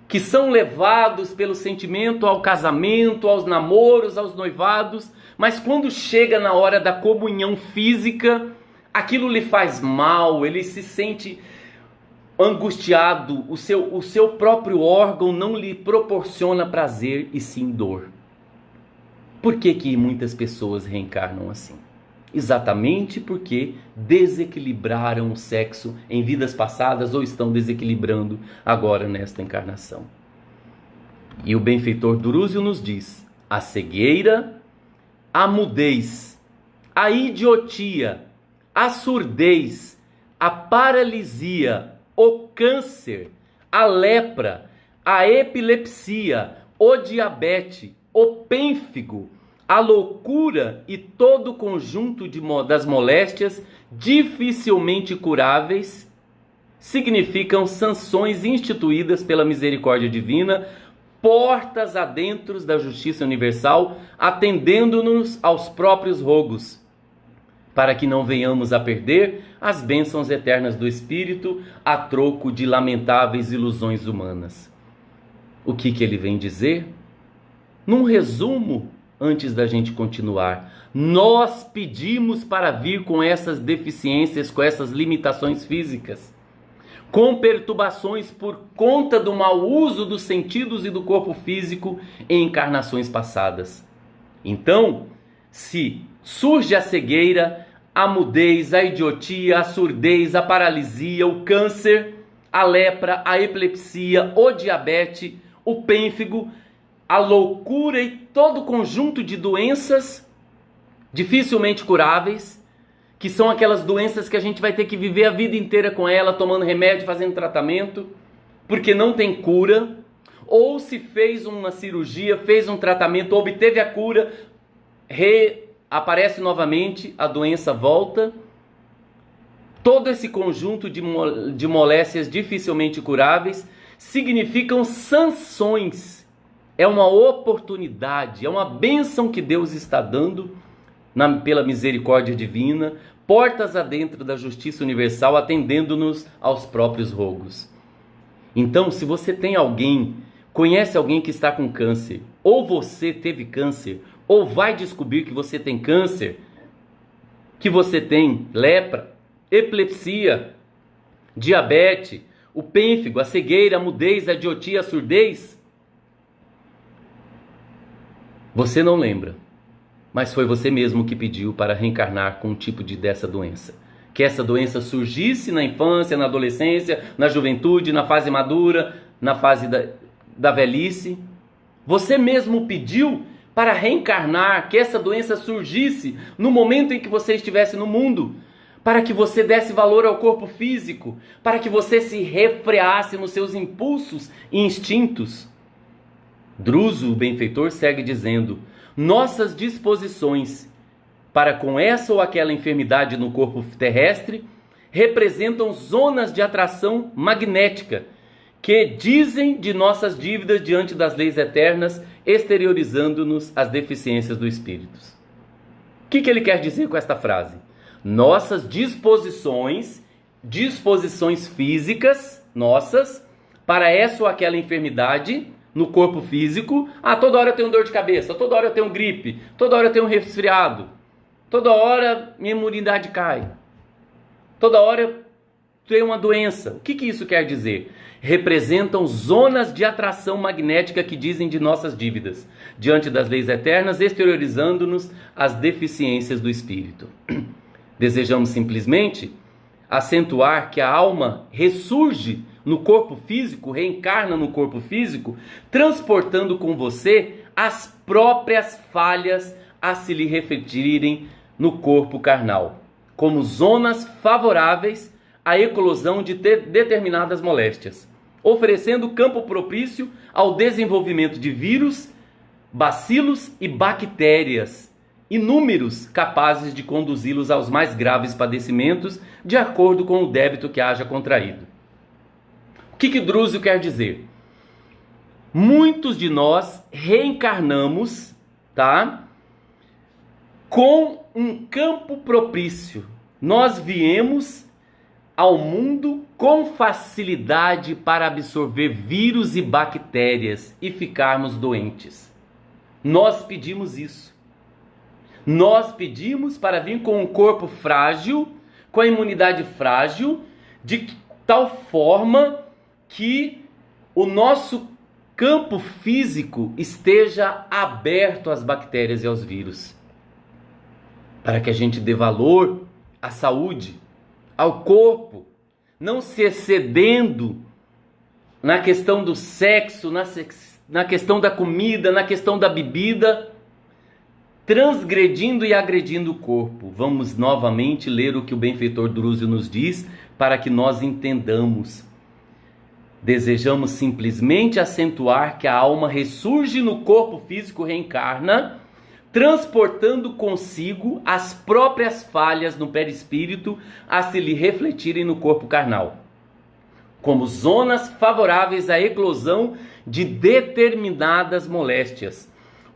que são levados pelo sentimento ao casamento, aos namoros, aos noivados, mas quando chega na hora da comunhão física, aquilo lhe faz mal, ele se sente angustiado, o seu próprio órgão não lhe proporciona prazer e sim dor. Por que muitas pessoas reencarnam assim? Exatamente porque desequilibraram o sexo em vidas passadas ou estão desequilibrando agora nesta encarnação. E o benfeitor Durúzio nos diz: a cegueira, a mudez, a idiotia, a surdez, a paralisia, o câncer, a lepra, a epilepsia, o diabetes, o pênfigo, a loucura e todo o conjunto das moléstias dificilmente curáveis significam sanções instituídas pela misericórdia divina, portas adentro da justiça universal, atendendo-nos aos próprios rogos, para que não venhamos a perder as bênçãos eternas do Espírito a troco de lamentáveis ilusões humanas. O que ele vem dizer? Num resumo, antes da gente continuar, nós pedimos para vir com essas deficiências, com essas limitações físicas, com perturbações por conta do mau uso dos sentidos e do corpo físico em encarnações passadas. Então, se surge a cegueira, a mudez, a idiotia, a surdez, a paralisia, o câncer, a lepra, a epilepsia, o diabetes, o pênfigo, a loucura e todo o conjunto de doenças dificilmente curáveis, que são aquelas doenças que a gente vai ter que viver a vida inteira com ela, tomando remédio, fazendo tratamento, porque não tem cura, ou se fez uma cirurgia, fez um tratamento, obteve a cura, aparece novamente, a doença volta. Todo esse conjunto de moléstias dificilmente curáveis significam sanções. É uma oportunidade, é uma bênção que Deus está dando pela misericórdia divina, portas adentro da justiça universal, atendendo-nos aos próprios rogos. Então, se você tem alguém, conhece alguém que está com câncer, ou você teve câncer, ou vai descobrir que você tem câncer, que você tem lepra, epilepsia, diabetes, o pênfigo, a cegueira, a mudez, a idiotia, a surdez? Você não lembra, mas foi você mesmo que pediu para reencarnar com um tipo dessa doença. Que essa doença surgisse na infância, na adolescência, na juventude, na fase madura, na fase da velhice. Você mesmo pediu para reencarnar, que essa doença surgisse no momento em que você estivesse no mundo, para que você desse valor ao corpo físico, para que você se refreasse nos seus impulsos e instintos. Druso, o benfeitor, segue dizendo: nossas disposições para com essa ou aquela enfermidade no corpo terrestre representam zonas de atração magnética que dizem de nossas dívidas diante das leis eternas, exteriorizando-nos as deficiências do espírito. O que ele quer dizer com esta frase? Nossas disposições físicas nossas para essa ou aquela enfermidade no corpo físico. Toda hora eu tenho dor de cabeça, toda hora eu tenho gripe, toda hora eu tenho resfriado, toda hora minha imunidade cai, toda hora eu tenho uma doença. O que isso quer dizer? Representam zonas de atração magnética que dizem de nossas dívidas diante das leis eternas, exteriorizando-nos as deficiências do espírito. Desejamos simplesmente acentuar que a alma ressurge no corpo físico, reencarna no corpo físico, transportando com você as próprias falhas a se lhe refletirem no corpo carnal, como zonas favoráveis à eclosão de determinadas moléstias, oferecendo campo propício ao desenvolvimento de vírus, bacilos e bactérias inúmeros capazes de conduzi-los aos mais graves padecimentos de acordo com o débito que haja contraído. O que Druso quer dizer? Muitos de nós reencarnamos, com um campo propício. Nós viemos ao mundo com facilidade para absorver vírus e bactérias e ficarmos doentes. Nós pedimos isso. Nós pedimos para vir com um corpo frágil, com a imunidade frágil, de tal forma que o nosso campo físico esteja aberto às bactérias e aos vírus. Para que a gente dê valor à saúde, ao corpo, não se excedendo na questão do sexo, na questão da comida, na questão da bebida, transgredindo e agredindo o corpo. Vamos novamente ler o que o benfeitor Druso nos diz para que nós entendamos. Desejamos simplesmente acentuar que a alma ressurge no corpo físico, reencarna, transportando consigo as próprias falhas no perispírito a se lhe refletirem no corpo carnal, como zonas favoráveis à eclosão de determinadas moléstias,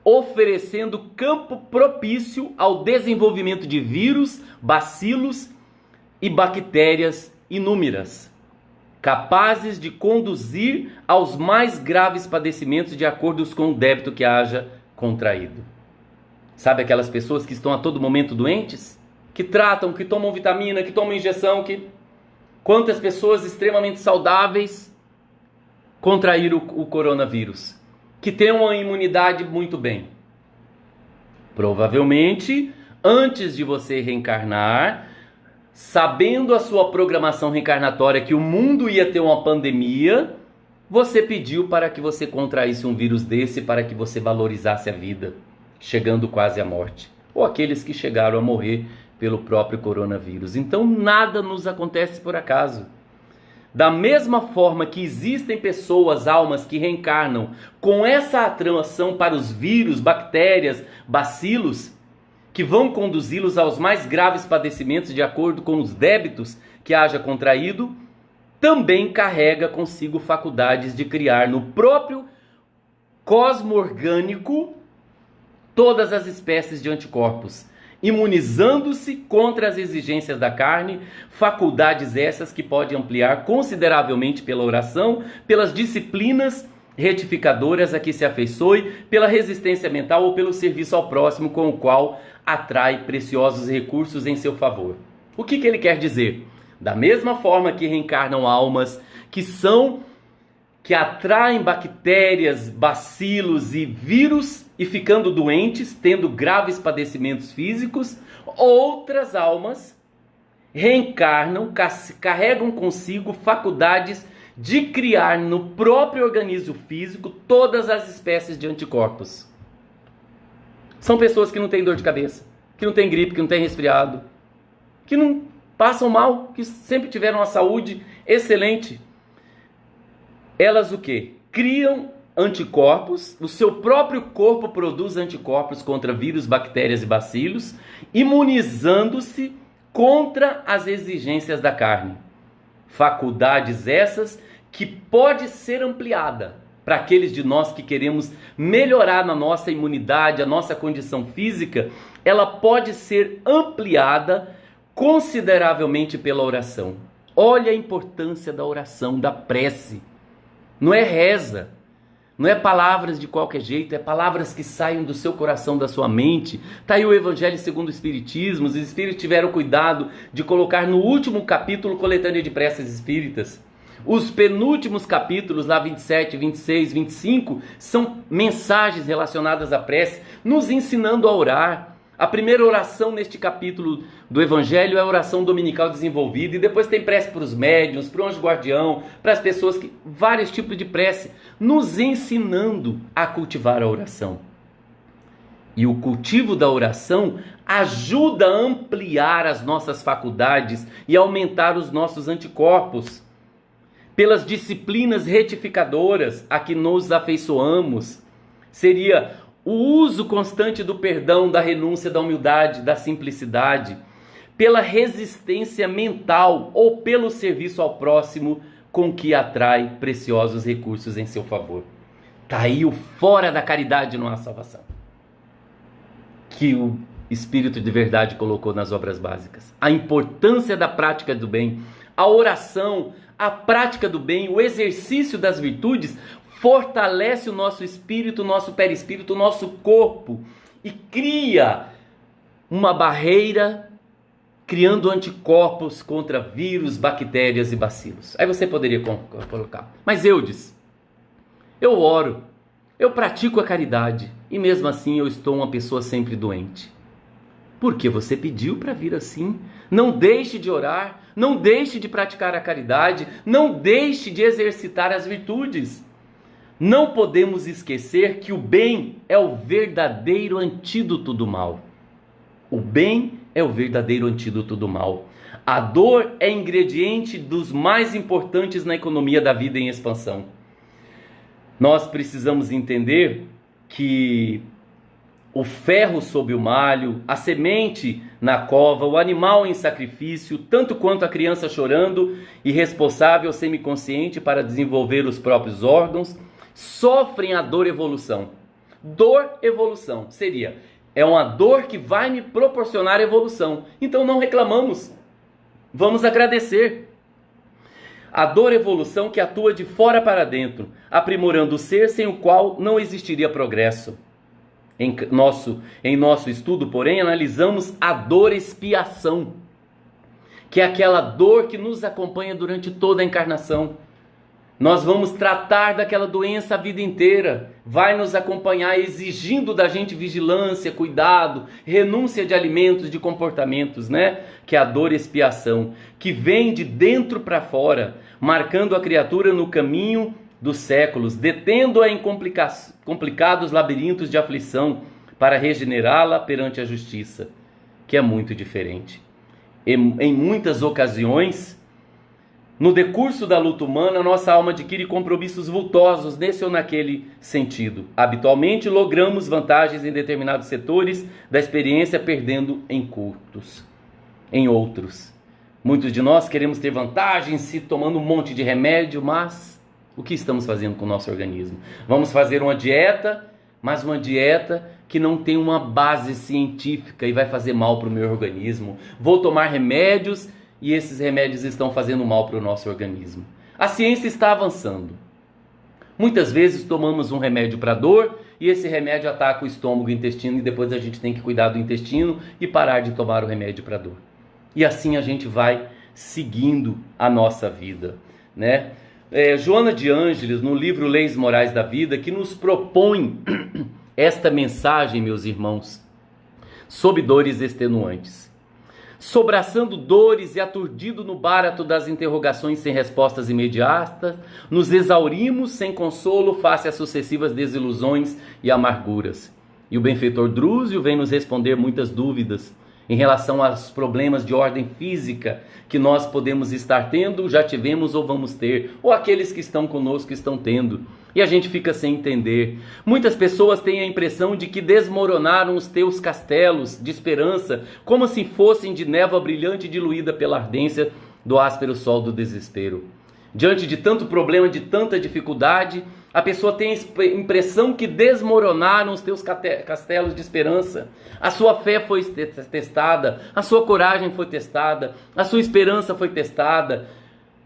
oferecendo campo propício ao desenvolvimento de vírus, bacilos e bactérias inúmeras, capazes de conduzir aos mais graves padecimentos de acordo com o débito que haja contraído. Sabe aquelas pessoas que estão a todo momento doentes? Que tratam, que tomam vitamina, que tomam injeção, Quantas pessoas extremamente saudáveis contraíram o coronavírus? Que têm uma imunidade muito bem. Provavelmente, antes de você reencarnar, sabendo a sua programação reencarnatória que o mundo ia ter uma pandemia, você pediu para que você contraísse um vírus desse para que você valorizasse a vida, chegando quase à morte. Ou aqueles que chegaram a morrer pelo próprio coronavírus. Então nada nos acontece por acaso. Da mesma forma que existem pessoas, almas que reencarnam com essa atração para os vírus, bactérias, bacilos, que vão conduzi-los aos mais graves padecimentos de acordo com os débitos que haja contraído, também carrega consigo faculdades de criar no próprio cosmo orgânico todas as espécies de anticorpos, imunizando-se contra as exigências da carne, faculdades essas que podem ampliar consideravelmente pela oração, pelas disciplinas retificadoras a que se afeiçoe, pela resistência mental ou pelo serviço ao próximo com o qual atrai preciosos recursos em seu favor. O que ele quer dizer? Da mesma forma que reencarnam almas que atraem bactérias, bacilos e vírus e ficando doentes, tendo graves padecimentos físicos. Outras almas reencarnam, carregam consigo faculdades de criar no próprio organismo físico todas as espécies de anticorpos. São pessoas que não têm dor de cabeça, que não têm gripe, que não têm resfriado, que não passam mal, que sempre tiveram uma saúde excelente. Elas o quê? Criam anticorpos, o seu próprio corpo produz anticorpos contra vírus, bactérias e bacilos, imunizando-se contra as exigências da carne. Faculdades essas que pode ser ampliada para aqueles de nós que queremos melhorar na nossa imunidade, a nossa condição física, ela pode ser ampliada consideravelmente pela oração. Olha a importância da oração, da prece. Não é reza, não é palavras de qualquer jeito, é palavras que saem do seu coração, da sua mente. Está aí o Evangelho segundo o Espiritismo. Os Espíritos tiveram cuidado de colocar no último capítulo coletânea de preces espíritas. Os penúltimos capítulos, lá 27, 26, 25, são mensagens relacionadas à prece, nos ensinando a orar. A primeira oração neste capítulo do Evangelho é a oração dominical desenvolvida, e depois tem prece para os médiuns, para o anjo guardião, para as pessoas que... vários tipos de prece, nos ensinando a cultivar a oração. E o cultivo da oração ajuda a ampliar as nossas faculdades e aumentar os nossos anticorpos. Pelas disciplinas retificadoras a que nos afeiçoamos, seria o uso constante do perdão, da renúncia, da humildade, da simplicidade, pela resistência mental ou pelo serviço ao próximo com que atrai preciosos recursos em seu favor. Está aí o fora da caridade não há salvação, que o Espírito de verdade colocou nas obras básicas. A importância da prática do bem, a oração, a prática do bem, o exercício das virtudes fortalece o nosso espírito, o nosso perispírito, o nosso corpo e cria uma barreira, criando anticorpos contra vírus, bactérias e bacilos. Aí você poderia colocar: mas Eudes, eu oro, eu pratico a caridade e mesmo assim eu estou uma pessoa sempre doente. Porque você pediu para vir assim. Não deixe de orar, não deixe de praticar a caridade, não deixe de exercitar as virtudes. Não podemos esquecer que o bem é o verdadeiro antídoto do mal. O bem é o verdadeiro antídoto do mal. A dor é ingrediente dos mais importantes na economia da vida em expansão. Nós precisamos entender que o ferro sob o malho, a semente na cova, o animal em sacrifício, tanto quanto a criança chorando, irresponsável, semiconsciente para desenvolver os próprios órgãos, sofrem a dor-evolução. Dor-evolução é uma dor que vai me proporcionar evolução. Então não reclamamos, vamos agradecer. A dor-evolução que atua de fora para dentro, aprimorando o ser sem o qual não existiria progresso. Em nosso estudo, porém, analisamos a dor-expiação, que é aquela dor que nos acompanha durante toda a encarnação. Nós vamos tratar daquela doença a vida inteira, vai nos acompanhar exigindo da gente vigilância, cuidado, renúncia de alimentos, de comportamentos, que é a dor-expiação, que vem de dentro para fora, marcando a criatura no caminho dos séculos, detendo-a em complicados labirintos de aflição para regenerá-la perante a justiça, que é muito diferente. Em muitas ocasiões, no decurso da luta humana, nossa alma adquire compromissos vultosos nesse ou naquele sentido. Habitualmente, logramos vantagens em determinados setores da experiência, perdendo em outros. Muitos de nós queremos ter vantagens se tomando um monte de remédio, mas o que estamos fazendo com o nosso organismo? Vamos fazer uma dieta, mas uma dieta que não tem uma base científica e vai fazer mal para o meu organismo. Vou tomar remédios e esses remédios estão fazendo mal para o nosso organismo. A ciência está avançando. Muitas vezes tomamos um remédio para dor e esse remédio ataca o estômago e o intestino e depois a gente tem que cuidar do intestino e parar de tomar o remédio para dor. E assim a gente vai seguindo a nossa vida, Joana de Ângeles, no livro Leis Morais da Vida, que nos propõe esta mensagem, meus irmãos, sob dores extenuantes. Sobraçando dores e aturdido no bárato das interrogações sem respostas imediatas, nos exaurimos sem consolo face às sucessivas desilusões e amarguras. E o benfeitor Drúzio vem nos responder muitas dúvidas em relação aos problemas de ordem física que nós podemos estar tendo, já tivemos ou vamos ter, ou aqueles que estão conosco estão tendo. E a gente fica sem entender. Muitas pessoas têm a impressão de que desmoronaram os teus castelos de esperança, como se fossem de névoa brilhante diluída pela ardência do áspero sol do desespero. Diante de tanto problema, de tanta dificuldade, a pessoa tem a impressão que desmoronaram os teus castelos de esperança. A sua fé foi testada, a sua coragem foi testada, a sua esperança foi testada,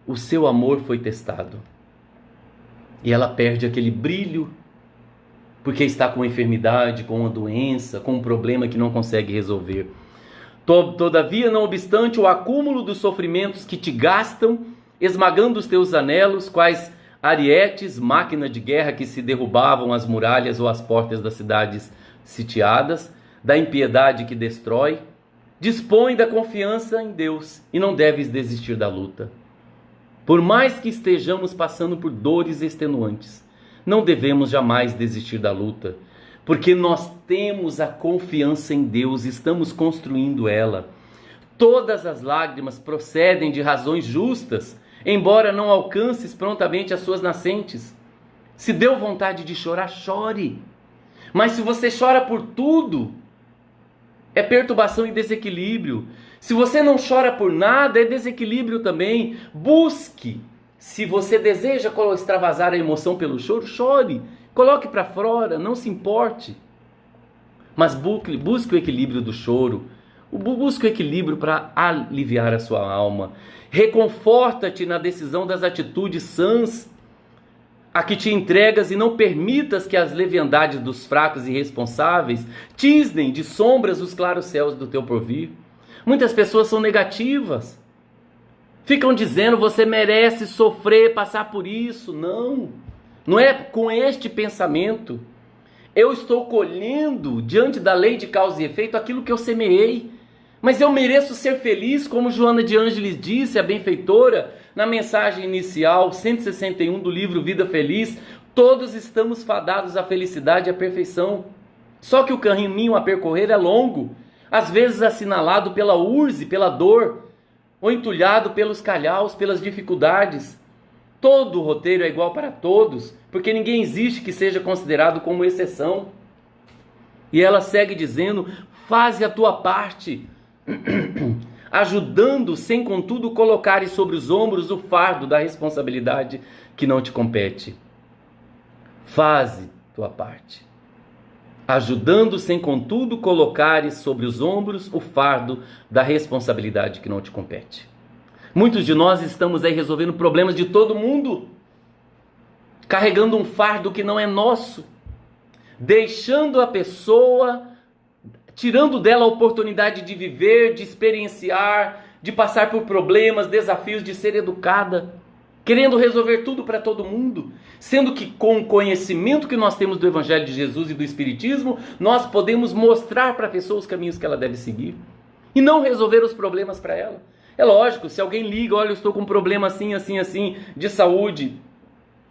o seu amor foi testado. E ela perde aquele brilho, porque está com enfermidade, com uma doença, com um problema que não consegue resolver. Todavia, não obstante o acúmulo dos sofrimentos que te gastam, esmagando os teus anelos, quais arietes, máquina de guerra que se derrubavam as muralhas ou as portas das cidades sitiadas, da impiedade que destrói, dispõe da confiança em Deus e não deves desistir da luta. Por mais que estejamos passando por dores extenuantes, não devemos jamais desistir da luta, porque nós temos a confiança em Deus, estamos construindo ela. Todas as lágrimas procedem de razões justas, embora não alcances prontamente as suas nascentes. Se deu vontade de chorar, chore. Mas se você chora por tudo, é perturbação e desequilíbrio. Se você não chora por nada, é desequilíbrio também. Busque. Se você deseja extravasar a emoção pelo choro, chore. Coloque para fora, não se importe. Mas busque o equilíbrio do choro. Busque o equilíbrio para aliviar a sua alma. Reconforta-te na decisão das atitudes sãs a que te entregas e não permitas que as leviandades dos fracos e irresponsáveis tisnem de sombras os claros céus do teu porvir. Muitas pessoas são negativas. Ficam dizendo, você merece sofrer, passar por isso. Não é com este pensamento. Eu estou colhendo, diante da lei de causa e efeito, aquilo que eu semeei. Mas eu mereço ser feliz, como Joana de Ângeles disse, a benfeitora, na mensagem inicial, 161 do livro Vida Feliz. Todos estamos fadados à felicidade e à perfeição. Só que o caminho a percorrer é longo, às vezes assinalado pela urze, pela dor, ou entulhado pelos calhaus, pelas dificuldades. Todo o roteiro é igual para todos, porque ninguém existe que seja considerado como exceção. E ela segue dizendo, faze a tua parte, ajudando sem contudo colocares sobre os ombros o fardo da responsabilidade que não te compete. Faze tua parte, ajudando sem contudo colocares sobre os ombros o fardo da responsabilidade que não te compete. Muitos de nós estamos aí resolvendo problemas de todo mundo, carregando um fardo que não é nosso, deixando a pessoa, tirando dela a oportunidade de viver, de experienciar, de passar por problemas, desafios, de ser educada, querendo resolver tudo para todo mundo, sendo que com o conhecimento que nós temos do Evangelho de Jesus e do Espiritismo, nós podemos mostrar para a pessoa os caminhos que ela deve seguir e não resolver os problemas para ela. É lógico, se alguém liga, olha, eu estou com um problema assim, assim, assim, de saúde,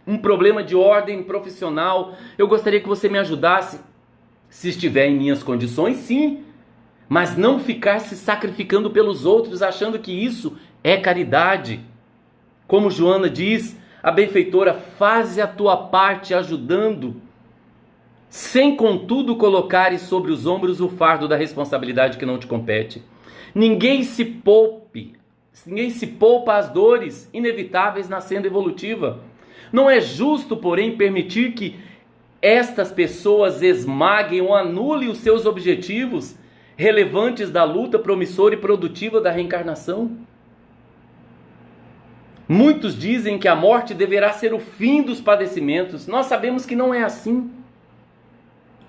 um problema de ordem profissional, eu gostaria que você me ajudasse. Se estiver em minhas condições, sim, mas não ficar se sacrificando pelos outros, achando que isso é caridade. Como Joana diz, a benfeitora, faze a tua parte ajudando, sem contudo colocares sobre os ombros o fardo da responsabilidade que não te compete. Ninguém se poupa às dores inevitáveis na senda evolutiva. Não é justo, porém, permitir que estas pessoas esmaguem ou anulem os seus objetivos relevantes da luta promissora e produtiva da reencarnação. Muitos dizem que a morte deverá ser o fim dos padecimentos. Nós sabemos que não é assim.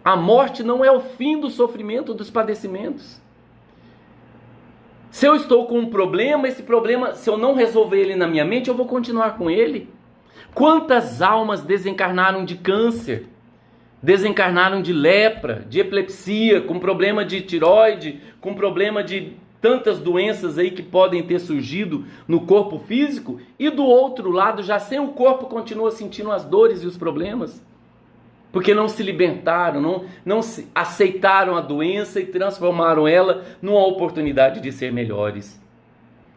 A morte não é o fim do sofrimento, dos padecimentos. Se eu estou com um problema, esse problema, se eu não resolver ele na minha mente, eu vou continuar com ele. Quantas almas desencarnaram de câncer, desencarnaram de lepra, de epilepsia, com problema de tireoide, com problema de tantas doenças aí que podem ter surgido no corpo físico, e do outro lado, já sem o corpo, continua sentindo as dores e os problemas, porque não se libertaram, não aceitaram a doença e transformaram ela numa oportunidade de ser melhores.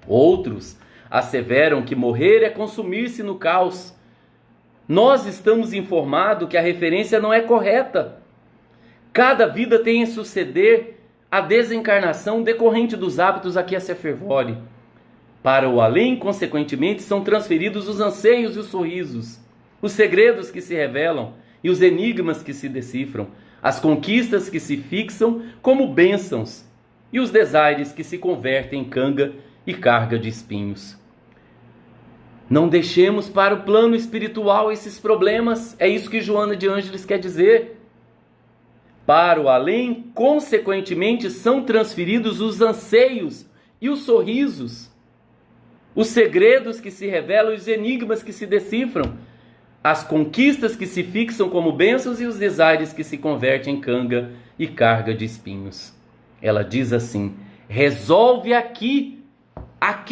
Outros asseveram que morrer é consumir-se no caos. Nós estamos informados que a referência não é correta. Cada vida tem em suceder a desencarnação decorrente dos hábitos a que se afervore. Para o além, consequentemente, são transferidos os anseios e os sorrisos, os segredos que se revelam e os enigmas que se decifram, as conquistas que se fixam como bênçãos e os desaires que se convertem em canga e carga de espinhos. Não deixemos para o plano espiritual esses problemas, é isso que Joana de Ângeles quer dizer. Para o além, consequentemente, são transferidos os anseios e os sorrisos, os segredos que se revelam e os enigmas que se decifram, as conquistas que se fixam como bênçãos e os desaires que se convertem em canga e carga de espinhos. Ela diz assim: resolve aqui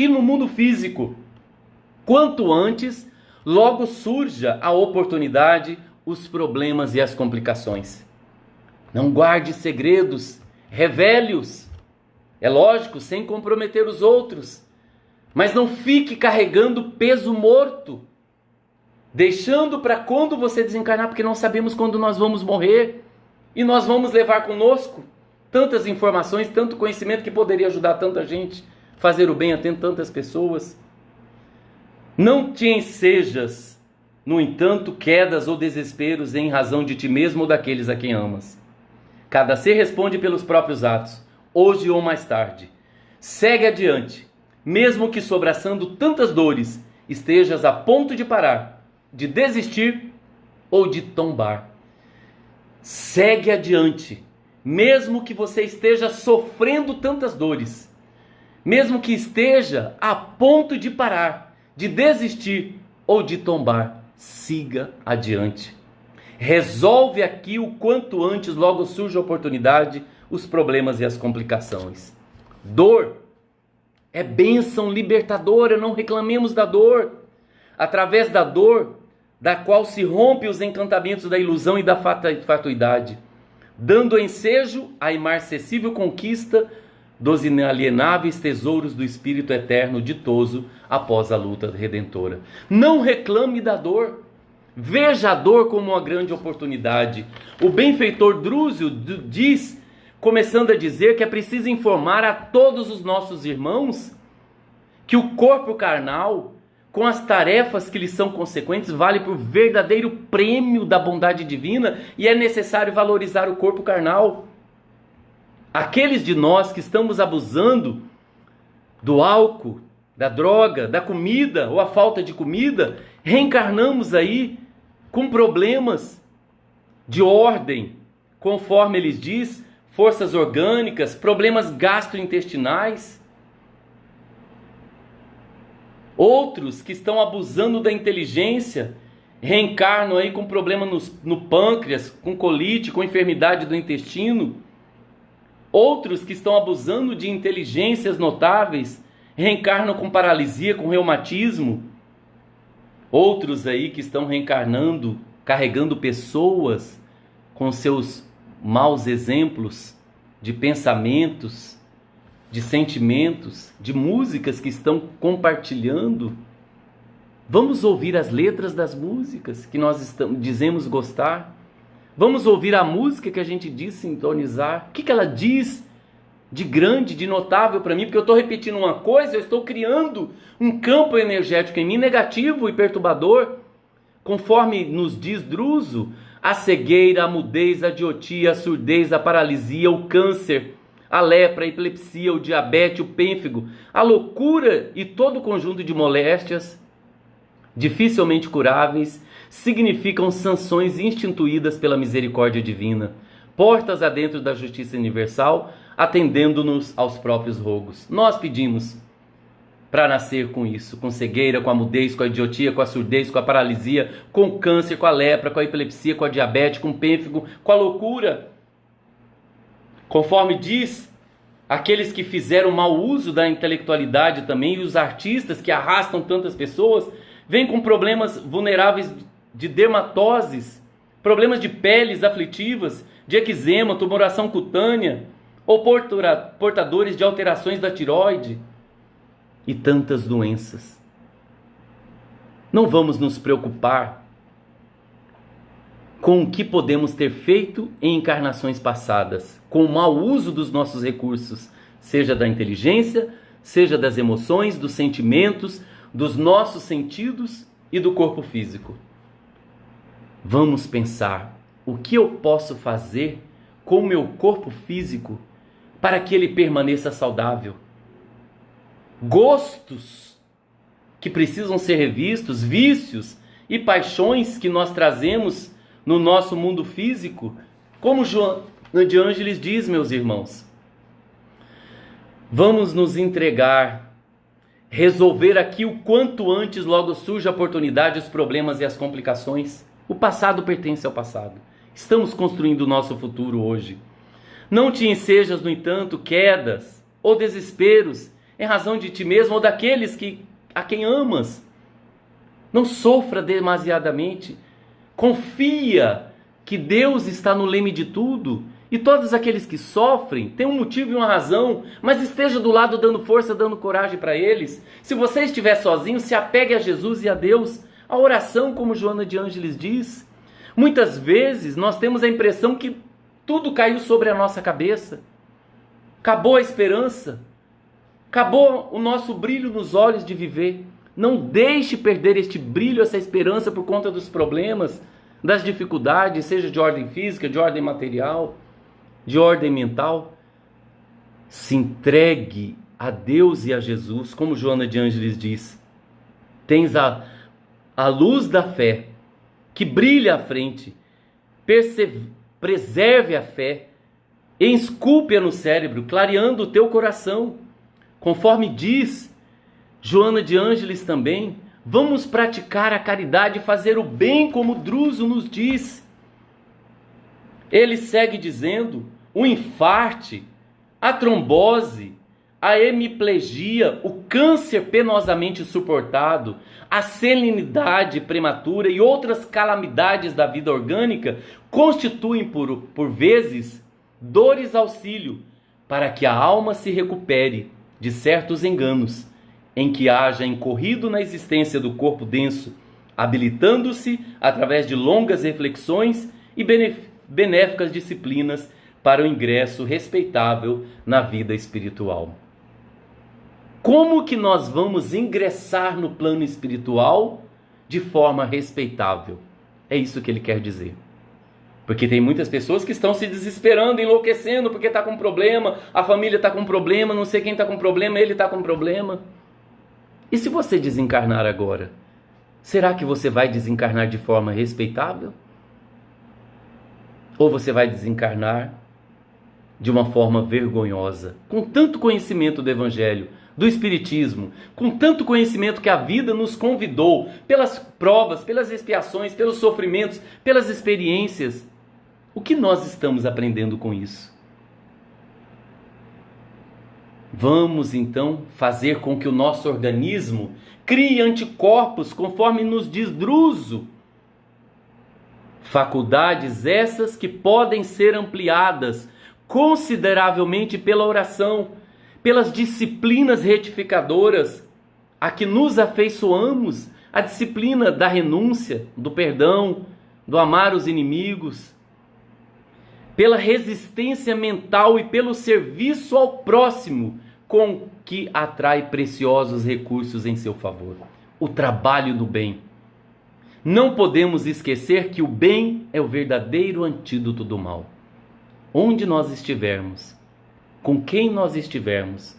no mundo físico, quanto antes, logo surja a oportunidade, os problemas e as complicações. Não guarde segredos, revele-os. É lógico, sem comprometer os outros. Mas não fique carregando peso morto, deixando para quando você desencarnar, porque não sabemos quando nós vamos morrer. E nós vamos levar conosco tantas informações, tanto conhecimento que poderia ajudar tanta gente, fazer o bem a tantas pessoas. Não te ensejas, no entanto, quedas ou desesperos em razão de ti mesmo ou daqueles a quem amas. Cada ser responde pelos próprios atos, hoje ou mais tarde. Segue adiante, mesmo que sobraçando tantas dores, estejas a ponto de parar, de desistir ou de tombar. Segue adiante, mesmo que você esteja sofrendo tantas dores, mesmo que esteja a ponto de parar, de desistir ou de tombar, siga adiante. Resolve aqui o quanto antes, logo surge a oportunidade, os problemas e as complicações. Dor é bênção libertadora, não reclamemos da dor. Através da dor, da qual se rompe os encantamentos da ilusão e da fatuidade, dando ensejo à imarcessível conquista dos inalienáveis tesouros do Espírito Eterno ditoso após a luta redentora. Não reclame da dor. Veja a dor como uma grande oportunidade. O benfeitor Drúzio diz, começando a dizer que é preciso informar a todos os nossos irmãos que o corpo carnal, com as tarefas que lhe são consequentes, vale por verdadeiro prêmio da bondade divina e é necessário valorizar o corpo carnal. Aqueles de nós que estamos abusando do álcool, da droga, da comida ou a falta de comida, reencarnamos aí com problemas de ordem, conforme eles diz, forças orgânicas, problemas gastrointestinais. Outros que estão abusando da inteligência, reencarnam aí com problema no pâncreas, com colite, com enfermidade do intestino. Outros que estão abusando de inteligências notáveis, reencarnam com paralisia, com reumatismo. Outros aí que estão reencarnando, carregando pessoas com seus maus exemplos de pensamentos, de sentimentos, de músicas que estão compartilhando. Vamos ouvir as letras das músicas que nós dizemos gostar. Vamos ouvir a música que a gente diz sintonizar. O que ela diz de grande, de notável para mim? Porque eu estou repetindo uma coisa, eu estou criando um campo energético em mim negativo e perturbador. Conforme nos diz Druso, a cegueira, a mudez, a idiotia, a surdez, a paralisia, o câncer, a lepra, a epilepsia, o diabetes, o pênfigo, a loucura e todo o conjunto de moléstias dificilmente curáveis significam sanções instituídas pela misericórdia divina, portas adentro da justiça universal, atendendo-nos aos próprios rogos. Nós pedimos para nascer com isso, com cegueira, com a mudez, com a idiotia, com a surdez, com a paralisia, com o câncer, com a lepra, com a epilepsia, com a diabetes, com o pênfigo, com a loucura. Conforme diz, aqueles que fizeram mau uso da intelectualidade também, e os artistas que arrastam tantas pessoas, vêm com problemas vulneráveis de dermatoses, problemas de peles aflitivas, de eczema, tumoração cutânea, ou portadores de alterações da tireoide e tantas doenças. Não vamos nos preocupar com o que podemos ter feito em encarnações passadas, com o mau uso dos nossos recursos, seja da inteligência, seja das emoções, dos sentimentos, dos nossos sentidos e do corpo físico. Vamos pensar o que eu posso fazer com o meu corpo físico para que ele permaneça saudável. Gostos que precisam ser revistos, vícios e paixões que nós trazemos no nosso mundo físico, como Joana de Ângeles diz, meus irmãos. Vamos nos entregar, resolver aqui o quanto antes, logo surge a oportunidade, os problemas e as complicações. O passado pertence ao passado. Estamos construindo o nosso futuro hoje. Não te ensejas, no entanto, quedas ou desesperos em razão de ti mesmo ou daqueles a quem amas. Não sofra demasiadamente. Confia que Deus está no leme de tudo. E todos aqueles que sofrem têm um motivo e uma razão, mas esteja do lado dando força, dando coragem para eles. Se você estiver sozinho, se apegue a Jesus e a Deus. A oração, como Joana de Ângeles diz. Muitas vezes nós temos a impressão que tudo caiu sobre a nossa cabeça. Acabou a esperança. Acabou o nosso brilho nos olhos de viver. Não deixe perder este brilho, essa esperança por conta dos problemas, das dificuldades, seja de ordem física, de ordem material, de ordem mental. Se entregue a Deus e a Jesus, como Joana de Ângeles diz. Tens a luz da fé que brilha à frente. Preserve a fé, esculpe-a no cérebro, clareando o teu coração. Conforme diz Joana de Ângeles também, vamos praticar a caridade e fazer o bem, como Druso nos diz. Ele segue dizendo: o infarte, a trombose, a hemiplegia, o câncer penosamente suportado, a senilidade prematura e outras calamidades da vida orgânica constituem por vezes dores auxílio para que a alma se recupere de certos enganos em que haja incorrido na existência do corpo denso, habilitando-se através de longas reflexões e benéficas disciplinas para o ingresso respeitável na vida espiritual. Como que nós vamos ingressar no plano espiritual de forma respeitável? É isso que ele quer dizer. Porque tem muitas pessoas que estão se desesperando, enlouquecendo porque está com problema, a família está com problema, não sei quem está com problema, ele está com problema. E se você desencarnar agora, será que você vai desencarnar de forma respeitável? Ou você vai desencarnar de uma forma vergonhosa, com tanto conhecimento do Evangelho, do Espiritismo, com tanto conhecimento que a vida nos convidou, pelas provas, pelas expiações, pelos sofrimentos, pelas experiências? O que nós estamos aprendendo com isso? Vamos então fazer com que o nosso organismo crie anticorpos, conforme nos diz Druso. Faculdades essas que podem ser ampliadas consideravelmente pela oração, pelas disciplinas retificadoras a que nos afeiçoamos, a disciplina da renúncia, do perdão, do amar os inimigos, pela resistência mental e pelo serviço ao próximo, com que atrai preciosos recursos em seu favor. O trabalho do bem. Não podemos esquecer que o bem é o verdadeiro antídoto do mal. Onde nós estivermos, com quem nós estivermos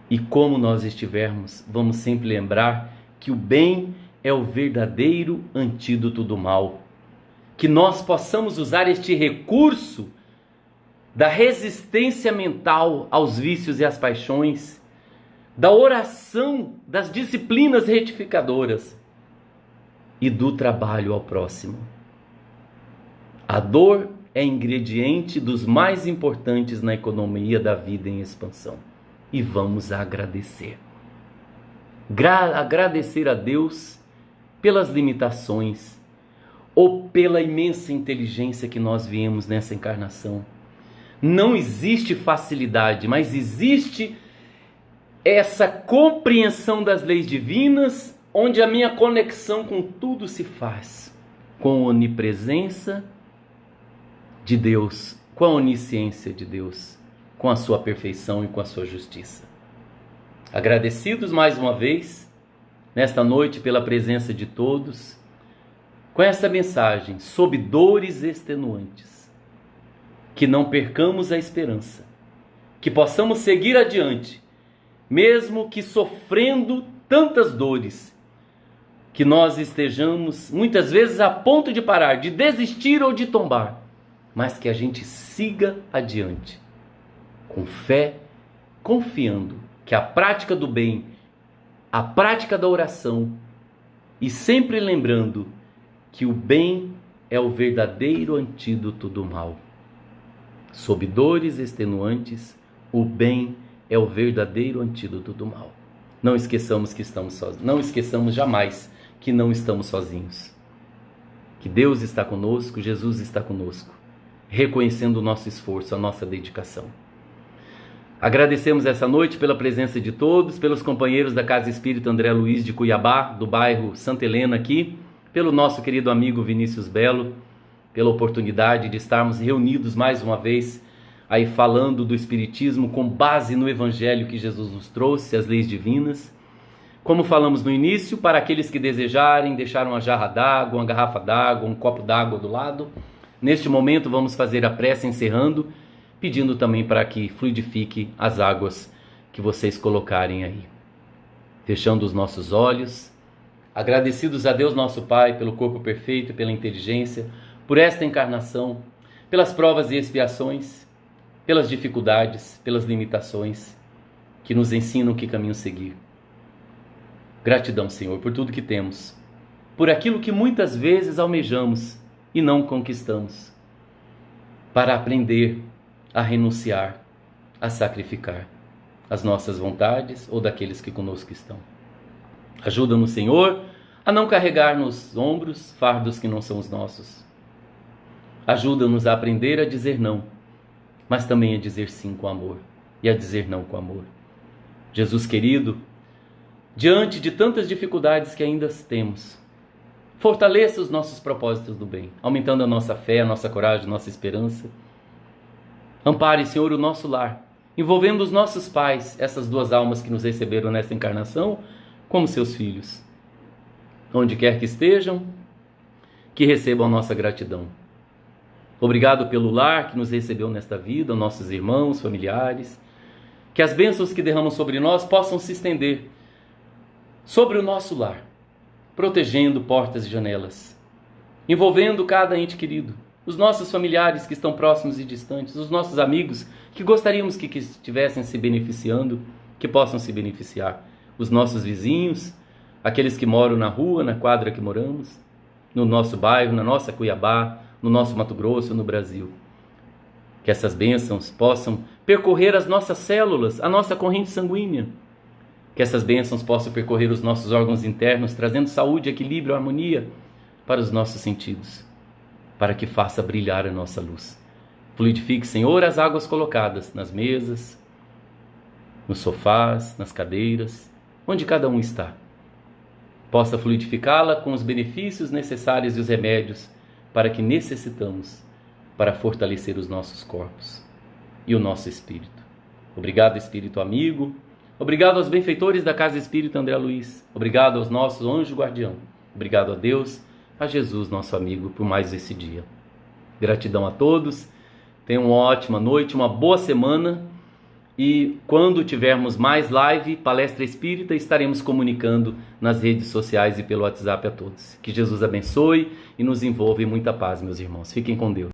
e como nós estivermos, vamos sempre lembrar que o bem é o verdadeiro antídoto do mal. Que nós possamos usar este recurso da resistência mental aos vícios e às paixões, da oração, das disciplinas retificadoras e do trabalho ao próximo. A dor é ingrediente dos mais importantes na economia da vida em expansão. E vamos agradecer. Agradecer a Deus pelas limitações ou pela imensa inteligência que nós viemos nessa encarnação. Não existe facilidade, mas existe essa compreensão das leis divinas, onde a minha conexão com tudo se faz, com a onipresença de Deus, com a onisciência de Deus, com a sua perfeição e com a sua justiça. Agradecidos mais uma vez, nesta noite, pela presença de todos, com essa mensagem, sob dores extenuantes, que não percamos a esperança, que possamos seguir adiante, mesmo que sofrendo tantas dores, que nós estejamos muitas vezes a ponto de parar, de desistir ou de tombar, mas que a gente siga adiante, com fé, confiando que a prática do bem, a prática da oração, e sempre lembrando que o bem é o verdadeiro antídoto do mal. Sob dores extenuantes, o bem é o verdadeiro antídoto do mal. Não esqueçamos que estamos sozinhos. Não esqueçamos jamais que não estamos sozinhos. Que Deus está conosco, Jesus está conosco, reconhecendo o nosso esforço, a nossa dedicação. Agradecemos essa noite pela presença de todos, pelos companheiros da Casa Espírita André Luiz de Cuiabá, do bairro Santa Helena aqui, pelo nosso querido amigo Vinícius Belo, pela oportunidade de estarmos reunidos mais uma vez aí falando do Espiritismo com base no Evangelho que Jesus nos trouxe, as leis divinas. Como falamos no início, para aqueles que desejarem deixar uma jarra d'água, uma garrafa d'água, um copo d'água do lado, neste momento vamos fazer a prece encerrando, pedindo também para que fluidifique as águas que vocês colocarem aí. Fechando os nossos olhos, agradecidos a Deus nosso Pai pelo corpo perfeito, pela inteligência, por esta encarnação, pelas provas e expiações, pelas dificuldades, pelas limitações que nos ensinam que caminho seguir. Gratidão, Senhor, por tudo que temos, por aquilo que muitas vezes almejamos e não conquistamos, para aprender a renunciar, a sacrificar as nossas vontades ou daqueles que conosco estão. Ajuda-nos, Senhor, a não carregar nos ombros fardos que não são os nossos. Ajuda-nos a aprender a dizer não, mas também a dizer sim com amor e a dizer não com amor. Jesus querido, diante de tantas dificuldades que ainda temos, fortaleça os nossos propósitos do bem, aumentando a nossa fé, a nossa coragem, a nossa esperança. Ampare, Senhor, o nosso lar, envolvendo os nossos pais, essas duas almas que nos receberam nessa encarnação, como seus filhos. Onde quer que estejam, que recebam a nossa gratidão. Obrigado pelo lar que nos recebeu nesta vida, nossos irmãos, familiares. Que as bênçãos que derramam sobre nós possam se estender sobre o nosso lar, protegendo portas e janelas, envolvendo cada ente querido, os nossos familiares que estão próximos e distantes, os nossos amigos que gostaríamos que estivessem se beneficiando, que possam se beneficiar, os nossos vizinhos, aqueles que moram na rua, na quadra que moramos, no nosso bairro, na nossa Cuiabá, no nosso Mato Grosso, no Brasil. Que essas bênçãos possam percorrer as nossas células, a nossa corrente sanguínea. Que essas bênçãos possam percorrer os nossos órgãos internos, trazendo saúde, equilíbrio, harmonia para os nossos sentidos, para que faça brilhar a nossa luz. Fluidifique, Senhor, as águas colocadas nas mesas, nos sofás, nas cadeiras, onde cada um está. Possa fluidificá-la com os benefícios necessários e os remédios para que necessitamos para fortalecer os nossos corpos e o nosso espírito. Obrigado, Espírito amigo. Obrigado aos benfeitores da Casa Espírita André Luiz. Obrigado aos nossos anjos guardião. Obrigado a Deus, a Jesus, nosso amigo, por mais esse dia. Gratidão a todos. Tenham uma ótima noite, uma boa semana. E quando tivermos mais live, palestra espírita, estaremos comunicando nas redes sociais e pelo WhatsApp a todos. Que Jesus abençoe e nos envolva em muita paz, meus irmãos. Fiquem com Deus.